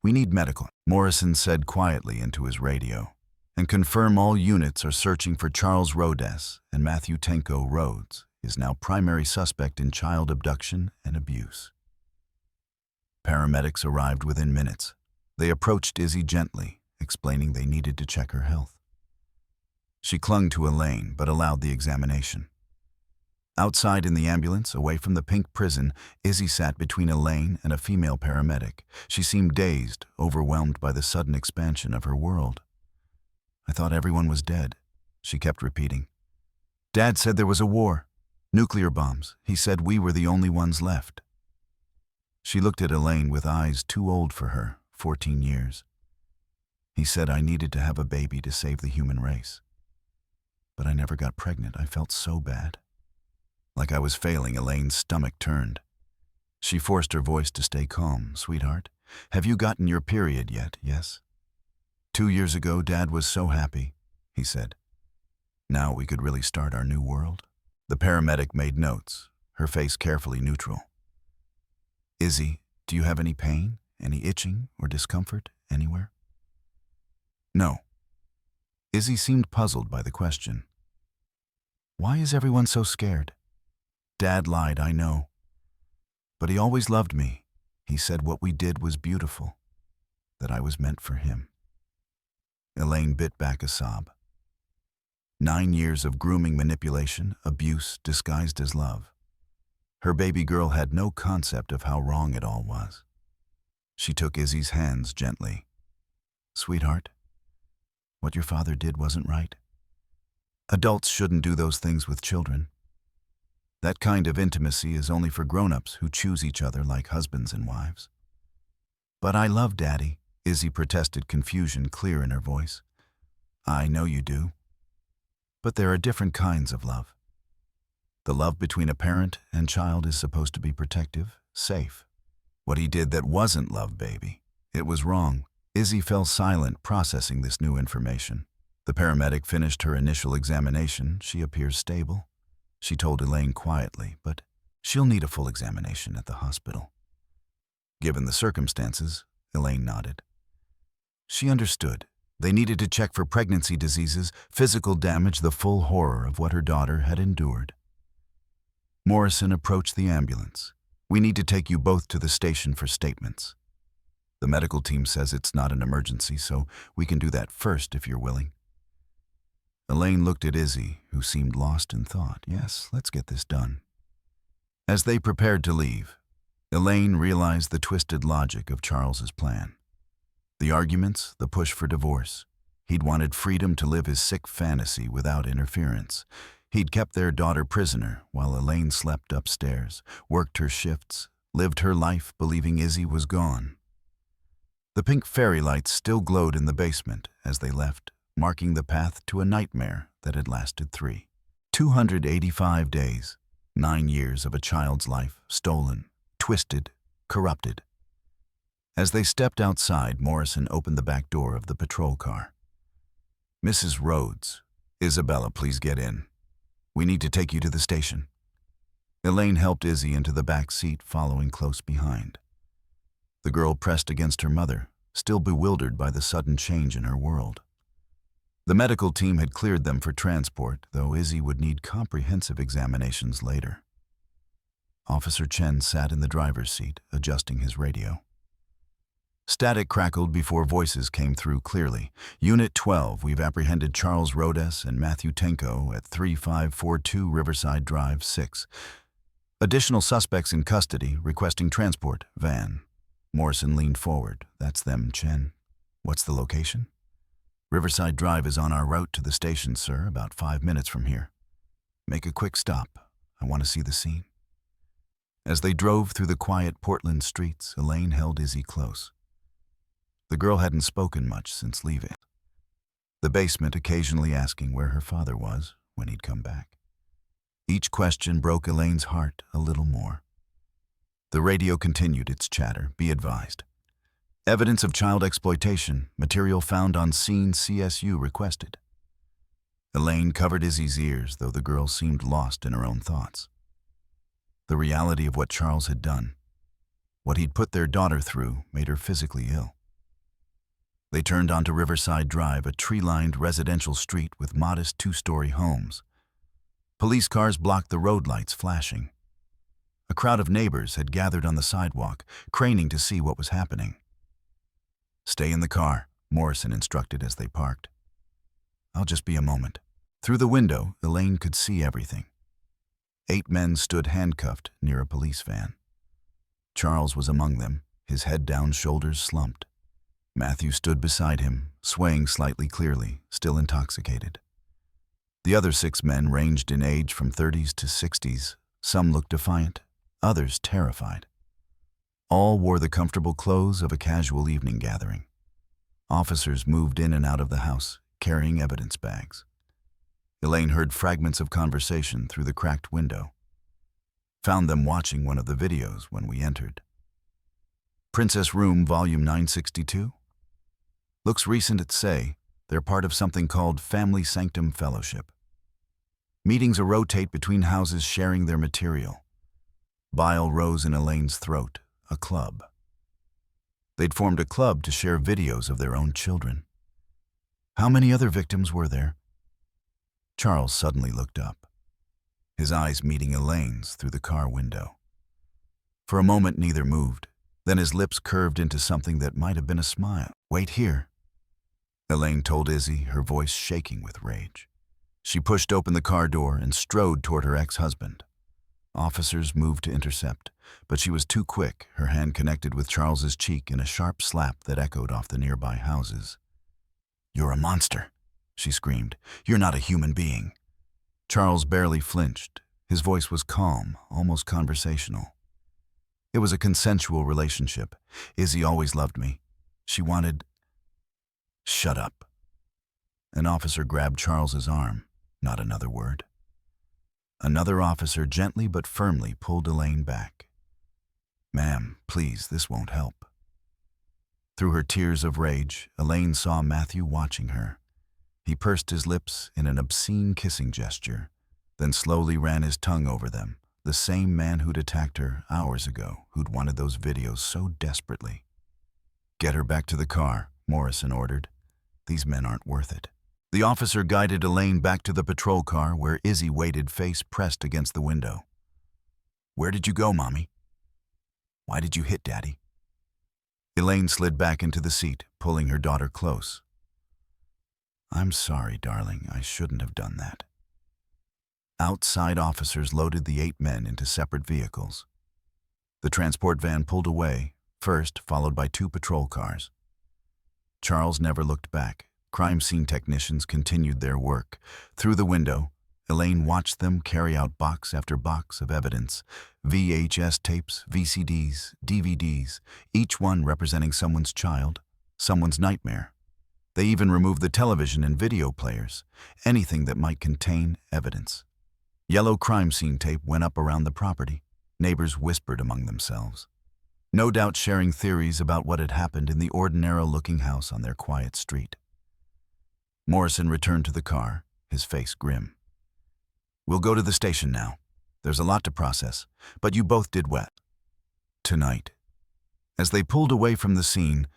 Speaker 1: "We need medical," Morrison said quietly into his radio. "And confirm all units are searching for Charles Rhodes and Matthew Tenko. Rhodes is now primary suspect in child abduction and abuse." Paramedics arrived within minutes. They approached Izzy gently, explaining they needed to check her health. She clung to Elaine but allowed the examination. Outside in the ambulance, away from the pink prison, Izzy sat between Elaine and a female paramedic. She seemed dazed, overwhelmed by the sudden expansion of her world. "I thought everyone was dead," she kept repeating. "Dad said there was a war. Nuclear bombs. He said we were the only ones left." She looked at Elaine with eyes too old for her, 14 years. "He said I needed to have a baby to save the human race. But I never got pregnant. I felt so bad." Like I was failing, Elaine's stomach turned. She forced her voice to stay calm. "Sweetheart, have you gotten your period yet?" "Yes." 2 years ago, Dad was so happy," he said. "Now we could really start our new world." The paramedic made notes, her face carefully neutral. "Izzy, do you have any pain, any itching or discomfort anywhere?" "No." Izzy seemed puzzled by the question. "Why is everyone so scared?" "Dad lied, I know. But he always loved me. He said what we did was beautiful, that I was meant for him." Elaine bit back a sob. 9 years of grooming, manipulation, abuse disguised as love. Her baby girl had no concept of how wrong it all was. She took Izzy's hands gently. "Sweetheart, what your father did wasn't right. Adults shouldn't do those things with children. That kind of intimacy is only for grown-ups who choose each other like husbands and wives." "But I love Daddy," Izzy protested, confusion clear in her voice. "I know you do. But there are different kinds of love. The love between a parent and child is supposed to be protective, safe. What he did that wasn't love, baby. It was wrong." Izzy fell silent, processing this new information. The paramedic finished her initial examination. "She appears stable," she told Elaine quietly, "but she'll need a full examination at the hospital." Given the circumstances, Elaine nodded. She understood. They needed to check for pregnancy diseases, physical damage, the full horror of what her daughter had endured. Morrison approached the ambulance. "We need to take you both to the station for statements. The medical team says it's not an emergency, so we can do that first if you're willing." Elaine looked at Izzy, who seemed lost in thought. "Yes, let's get this done." As they prepared to leave, Elaine realized the twisted logic of Charles's plan. The arguments, the push for divorce. He'd wanted freedom to live his sick fantasy without interference. He'd kept their daughter prisoner while Elaine slept upstairs, worked her shifts, lived her life believing Izzy was gone. The pink fairy lights still glowed in the basement as they left, marking the path to a nightmare that had lasted 285 days, 9 years of a child's life, stolen, twisted, corrupted. As they stepped outside, Morrison opened the back door of the patrol car. "Mrs. Rhodes, Isabella, please get in. We need to take you to the station." Elaine helped Izzy into the back seat, following close behind. The girl pressed against her mother, still bewildered by the sudden change in her world. The medical team had cleared them for transport, though Izzy would need comprehensive examinations later. Officer Chen sat in the driver's seat, adjusting his radio. Static crackled before voices came through clearly. "Unit 12, we've apprehended Charles Rhodes and Matthew Tenko at 3542 Riverside Drive 6. Additional suspects in custody, requesting transport, van." Morrison leaned forward. "That's them, Chen. What's the location?" "Riverside Drive is on our route to the station, sir, about 5 minutes from here. Make a quick stop. I want to see the scene." As they drove through the quiet Portland streets, Elaine held Izzy close. The girl hadn't spoken much since leaving the basement, occasionally asking where her father was when he'd come back. Each question broke Elaine's heart a little more. The radio continued its chatter. "Be advised. Evidence of child exploitation, material found on scene, CSU requested." Elaine covered Izzy's ears, though the girl seemed lost in her own thoughts. The reality of what Charles had done, what he'd put their daughter through, made her physically ill. They turned onto Riverside Drive, a tree-lined residential street with modest 2-story homes. Police cars blocked the road lights, flashing. A crowd of neighbors had gathered on the sidewalk, craning to see what was happening. "Stay in the car," Morrison instructed as they parked. "I'll just be a moment." Through the window, Elaine could see everything. 8 men stood handcuffed near a police van. Charles was among them, his head down, shoulders slumped. Matthew stood beside him, swaying slightly clearly, still intoxicated. The other 6 men ranged in age from 30s to 60s. Some looked defiant, others terrified. All wore the comfortable clothes of a casual evening gathering. Officers moved in and out of the house, carrying evidence bags. Elaine heard fragments of conversation through the cracked window. Found them watching one of the videos when we entered. Princess Room, Volume 962? Looks recent at say. They're part of something called Family Sanctum Fellowship. Meetings rotate between houses sharing their material. Bile rose in Elaine's throat. A club. They'd formed a club to share videos of their own children. How many other victims were there? Charles suddenly looked up, his eyes meeting Elaine's through the car window. For a moment neither moved, then his lips curved into something that might have been a smile. "Wait here," Elaine told Izzy, her voice shaking with rage. She pushed open the car door and strode toward her ex-husband. Officers moved to intercept, but she was too quick, her hand connected with Charles's cheek in a sharp slap that echoed off the nearby houses. "You're a monster," she screamed. "You're not a human being." Charles barely flinched. His voice was calm, almost conversational. "It was a consensual relationship. Izzy always loved me. She wanted—" "Shut up." An officer grabbed Charles's arm. Not another word. Another officer gently but firmly pulled Elaine back. "Ma'am, please, this won't help." Through her tears of rage, Elaine saw Matthew watching her. He pursed his lips in an obscene kissing gesture, then slowly ran his tongue over them, the same man who'd attacked her hours ago, who'd wanted those videos so desperately. "Get her back to the car," Morrison ordered. "These men aren't worth it." The officer guided Elaine back to the patrol car where Izzy waited, face pressed against the window. "Where did you go, Mommy? Why did you hit Daddy?" Elaine slid back into the seat, pulling her daughter close. "I'm sorry, darling. I shouldn't have done that." Outside, officers loaded the 8 men into separate vehicles. The transport van pulled away, first followed by 2 patrol cars. Charles never looked back. Crime scene technicians continued their work. Through the window, Elaine watched them carry out box after box of evidence, VHS tapes, VCDs, DVDs, each one representing someone's child, someone's nightmare. They even removed the television and video players, anything that might contain evidence. Yellow crime scene tape went up around the property. Neighbors whispered among themselves, no doubt sharing theories about what had happened in the ordinary-looking house on their quiet street. Morrison returned to the car, his face grim. "We'll go to the station now. There's a lot to process, but you both did well tonight." As they pulled away from the scene,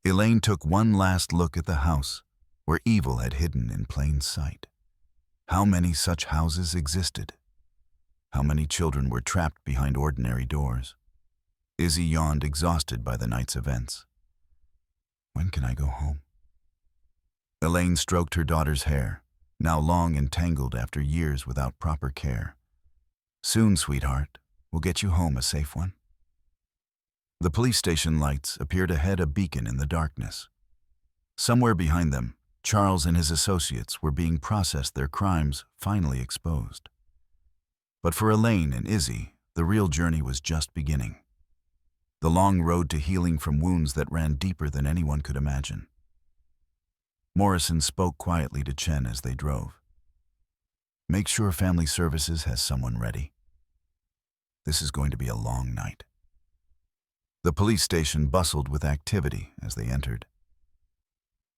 Speaker 1: Elaine took one last look at the house, where evil had hidden in plain sight. How many such houses existed? How many children were trapped behind ordinary doors? Izzy yawned, exhausted by the night's events. "When can I go home?" Elaine stroked her daughter's hair, now long and tangled after years without proper care. "Soon, sweetheart. We'll get you home a safe one." The police station lights appeared ahead, a beacon in the darkness. Somewhere behind them, Charles and his associates were being processed, their crimes finally exposed. But for Elaine and Izzy, the real journey was just beginning. The long road to healing from wounds that ran deeper than anyone could imagine. Morrison spoke quietly to Chen as they drove. "Make sure Family Services has someone ready. This is going to be a long night." The police station bustled with activity as they entered.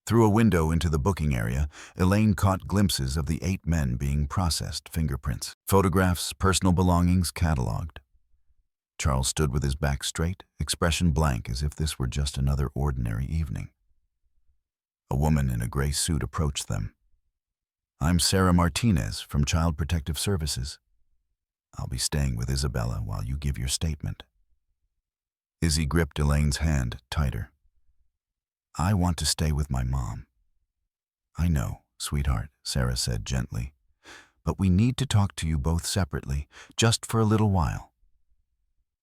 Speaker 1: Through a window into the booking area, Elaine caught glimpses of the 8 men being processed, fingerprints, photographs, personal belongings cataloged. Charles stood with his back straight, expression blank, as if this were just another ordinary evening. A woman in a gray suit approached them. "I'm Sarah Martinez from Child Protective Services. I'll be staying with Isabella while you give your statement." Izzy gripped Elaine's hand tighter. "I want to stay with my mom." "I know, sweetheart," Sarah said gently. but we need to talk to you both separately, just for a little while.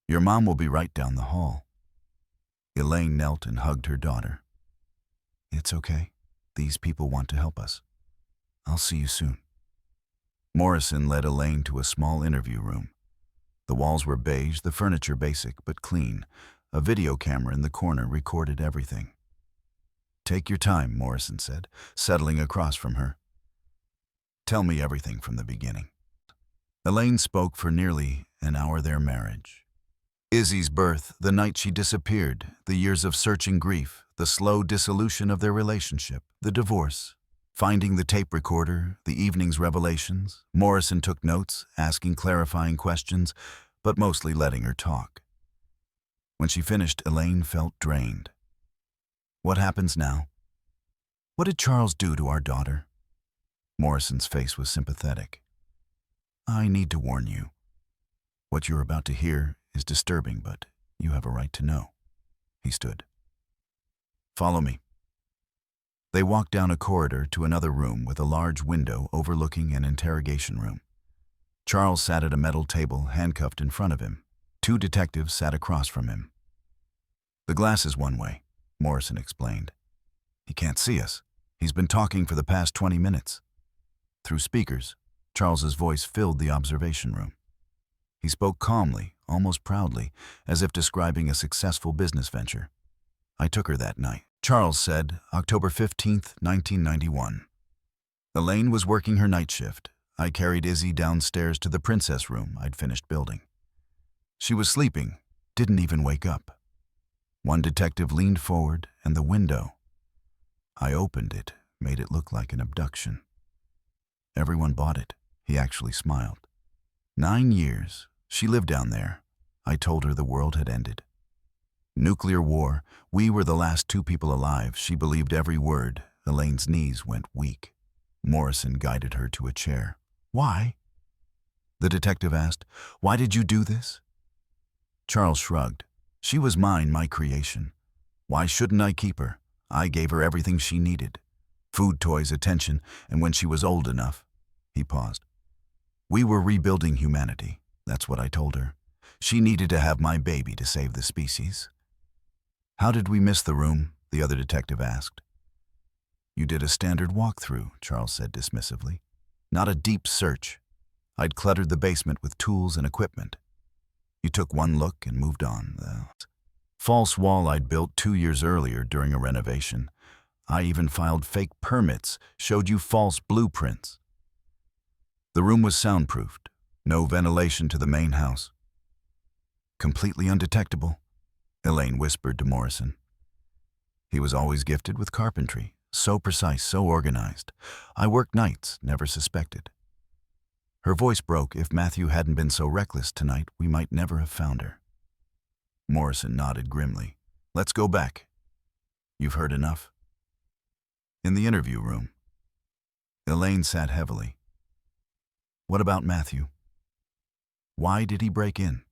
Speaker 1: Your mom will be right down the hall." Elaine knelt and hugged her daughter. "It's okay. These people want to help us. I'll see you soon." Morrison led Elaine to a small interview room. The walls were beige, the furniture basic but clean. A video camera in the corner recorded everything. "Take your time," Morrison said, settling across from her. "Tell me everything from the beginning." Elaine spoke for nearly an hour. Their marriage. Izzy's birth, the night she disappeared, the years of searching grief, the slow dissolution of their relationship, the divorce, finding the tape recorder, the evening's revelations. Morrison took notes, asking clarifying questions, but mostly letting her talk. When she finished, Elaine felt drained. "What happens now? What did Charles do to our daughter?" Morrison's face was sympathetic. "I need to warn you. What you're about to hear is disturbing, but you have a right to know." He stood. "Follow me." They walked down a corridor to another room with a large window overlooking an interrogation room. Charles sat at a metal table, handcuffed in front of him. 2 detectives sat across from him. "The glass is one way," Morrison explained. "He can't see us. He's been talking for the past 20 minutes. Through speakers, Charles's voice filled the observation room. He spoke calmly, almost proudly, as if describing a successful business venture. "I took her that night," Charles said, October 15th, 1991. "Elaine was working her night shift. I carried Izzy downstairs to the princess room I'd finished building. She was sleeping, didn't even wake up. One detective leaned forward, and the window. I opened it, made it look like an abduction. Everyone bought it." He actually smiled. 9 years. She lived down there. I told her the world had ended. Nuclear war. We were the last 2 people alive. She believed every word. Elaine's knees went weak. Morrison guided her to a chair. "Why?" the detective asked. "Why did you do this?" Charles shrugged. "She was mine, my creation. Why shouldn't I keep her? I gave her everything she needed. Food, toys, attention, and when she was old enough." He paused. "We were rebuilding humanity. That's what I told her. She needed to have my baby to save the species." "How did we miss the room?" the other detective asked. "You did a standard walkthrough," Charles said dismissively. "Not a deep search. I'd cluttered the basement with tools and equipment. You took one look and moved on. The false wall I'd built 2 years earlier during a renovation. I even filed fake permits, showed you false blueprints. The room was soundproofed. No ventilation to the main house. Completely undetectable," Elaine whispered to Morrison. "He was always gifted with carpentry, so precise, so organized. I worked nights, never suspected." Her voice broke. "If Matthew hadn't been so reckless tonight, we might never have found her." Morrison nodded grimly. "Let's go back. You've heard enough." In the interview room, Elaine sat heavily. "What about Matthew? Why did he break in?"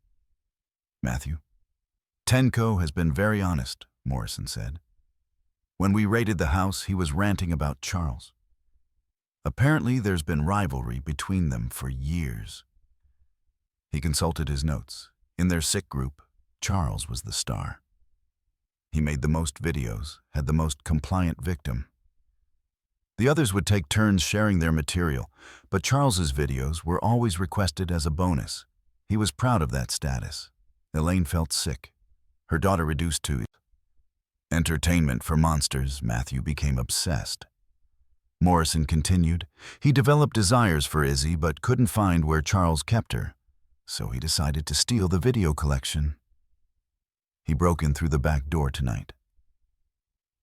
Speaker 1: "Matthew? Tenko has been very honest," Morrison said. "When we raided the house, he was ranting about Charles. Apparently, there's been rivalry between them for years." He consulted his notes. In their sick group, Charles was the star. He made the most videos, had the most compliant victim. The others would take turns sharing their material, but Charles's videos were always requested as a bonus. He was proud of that status. Elaine felt sick. Her daughter reduced to entertainment for monsters. Matthew became obsessed. Morrison continued. He developed desires for Izzy, but couldn't find where Charles kept her, so he decided to steal the video collection. He broke in through the back door tonight.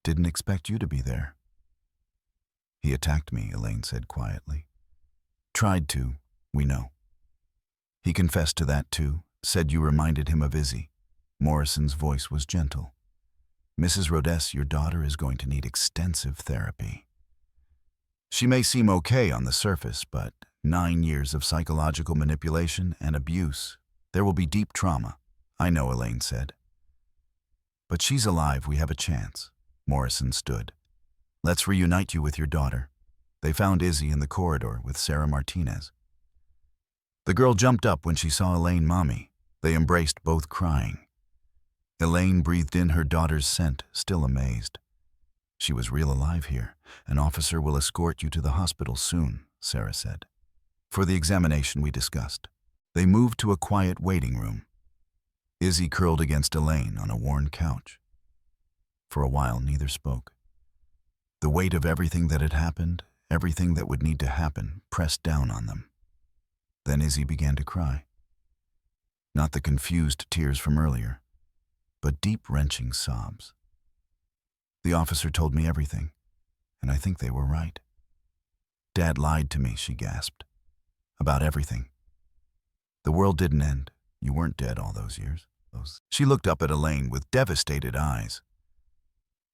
Speaker 1: Didn't expect you to be there. He attacked me, Elaine said quietly. Tried to, we know. He confessed to that too, said you reminded him of Izzy. Morrison's voice was gentle. Mrs. Rodess, your daughter is going to need extensive therapy. She may seem okay on the surface, but 9 years of psychological manipulation and abuse. There will be deep trauma. I know, Elaine said. But she's alive, we have a chance. Morrison stood. Let's reunite you with your daughter. They found Izzy in the corridor with Sarah Martinez. The girl jumped up when she saw Elaine mommy. They embraced, both crying. Elaine breathed in her daughter's scent, still amazed. She was real alive here. An officer will escort you to the hospital soon, Sarah said. For the examination we discussed. They moved to a quiet waiting room. Izzy curled against Elaine on a worn couch. For a while, neither spoke. The weight of everything that had happened, everything that would need to happen, pressed down on them. Then Izzy began to cry. Not the confused tears from earlier, but deep, wrenching sobs. The officer told me everything, and I think they were right. Dad lied to me, she gasped. About everything. The world didn't end. You weren't dead all those years. She looked up at Elaine with devastated eyes.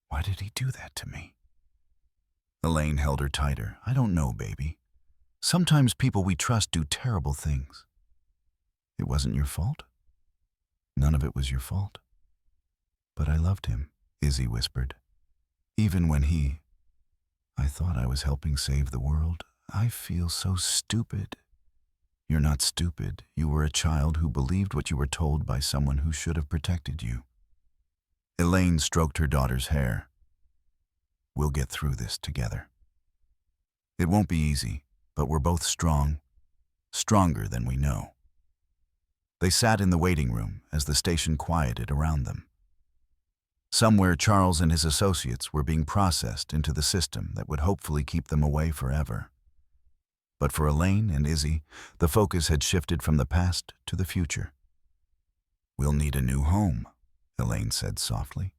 Speaker 1: Why did he do that to me? Elaine held her tighter. I don't know, baby. Sometimes people we trust do terrible things. It wasn't your fault? None of it was your fault. But I loved him, Izzy whispered. Even when I thought I was helping save the world. I feel so stupid. You're not stupid. You were a child who believed what you were told by someone who should have protected you. Elaine stroked her daughter's hair. We'll get through this together. It won't be easy, but we're both strong, stronger than we know. They sat in the waiting room as the station quieted around them. Somewhere Charles and his associates were being processed into the system that would hopefully keep them away forever. But for Elaine and Izzy, the focus had shifted from the past to the future. We'll need a new home, Elaine said softly.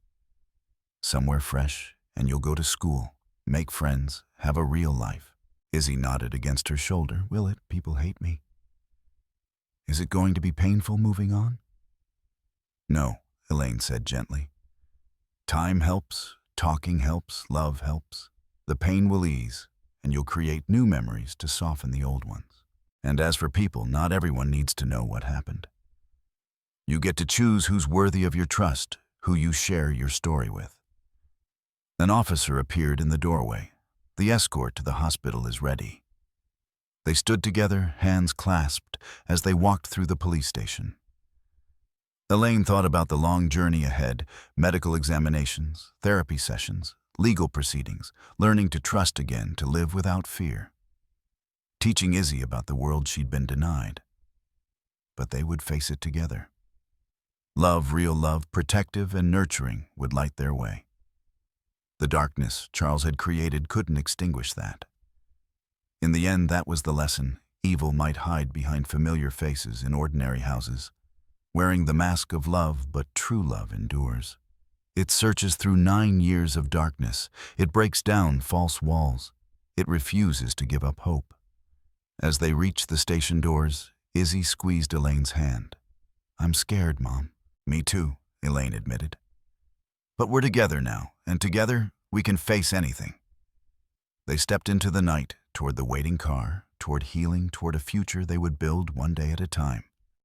Speaker 1: Somewhere fresh, and you'll go to school, make friends, have a real life. Izzy nodded against her shoulder. Will it? People hate me. Is it going to be painful moving on? No, Elaine said gently. Time helps, talking helps, love helps. The pain will ease, and you'll create new memories to soften the old ones. And as for people, not everyone needs to know what happened. You get to choose who's worthy of your trust, who you share your story with. An officer appeared in the doorway. The escort to the hospital is ready. They stood together, hands clasped, as they walked through the police station. Elaine thought about the long journey ahead, medical examinations, therapy sessions, legal proceedings, learning to trust again, to live without fear. Teaching Izzy about the world she'd been denied. But they would face it together. Love, real love, protective and nurturing, would light their way. The darkness Charles had created couldn't extinguish that. In the end, that was the lesson. Evil might hide behind familiar faces in ordinary houses, wearing the mask of love, but true love endures. It searches through 9 years of darkness. It breaks down false walls. It refuses to give up hope. As they reached the station doors, Izzy squeezed Elaine's hand. I'm scared, Mom. Me too, Elaine admitted. But we're together now, and together we can face anything. They stepped into the night, toward the waiting car, toward healing, toward a future they would build one day at a time.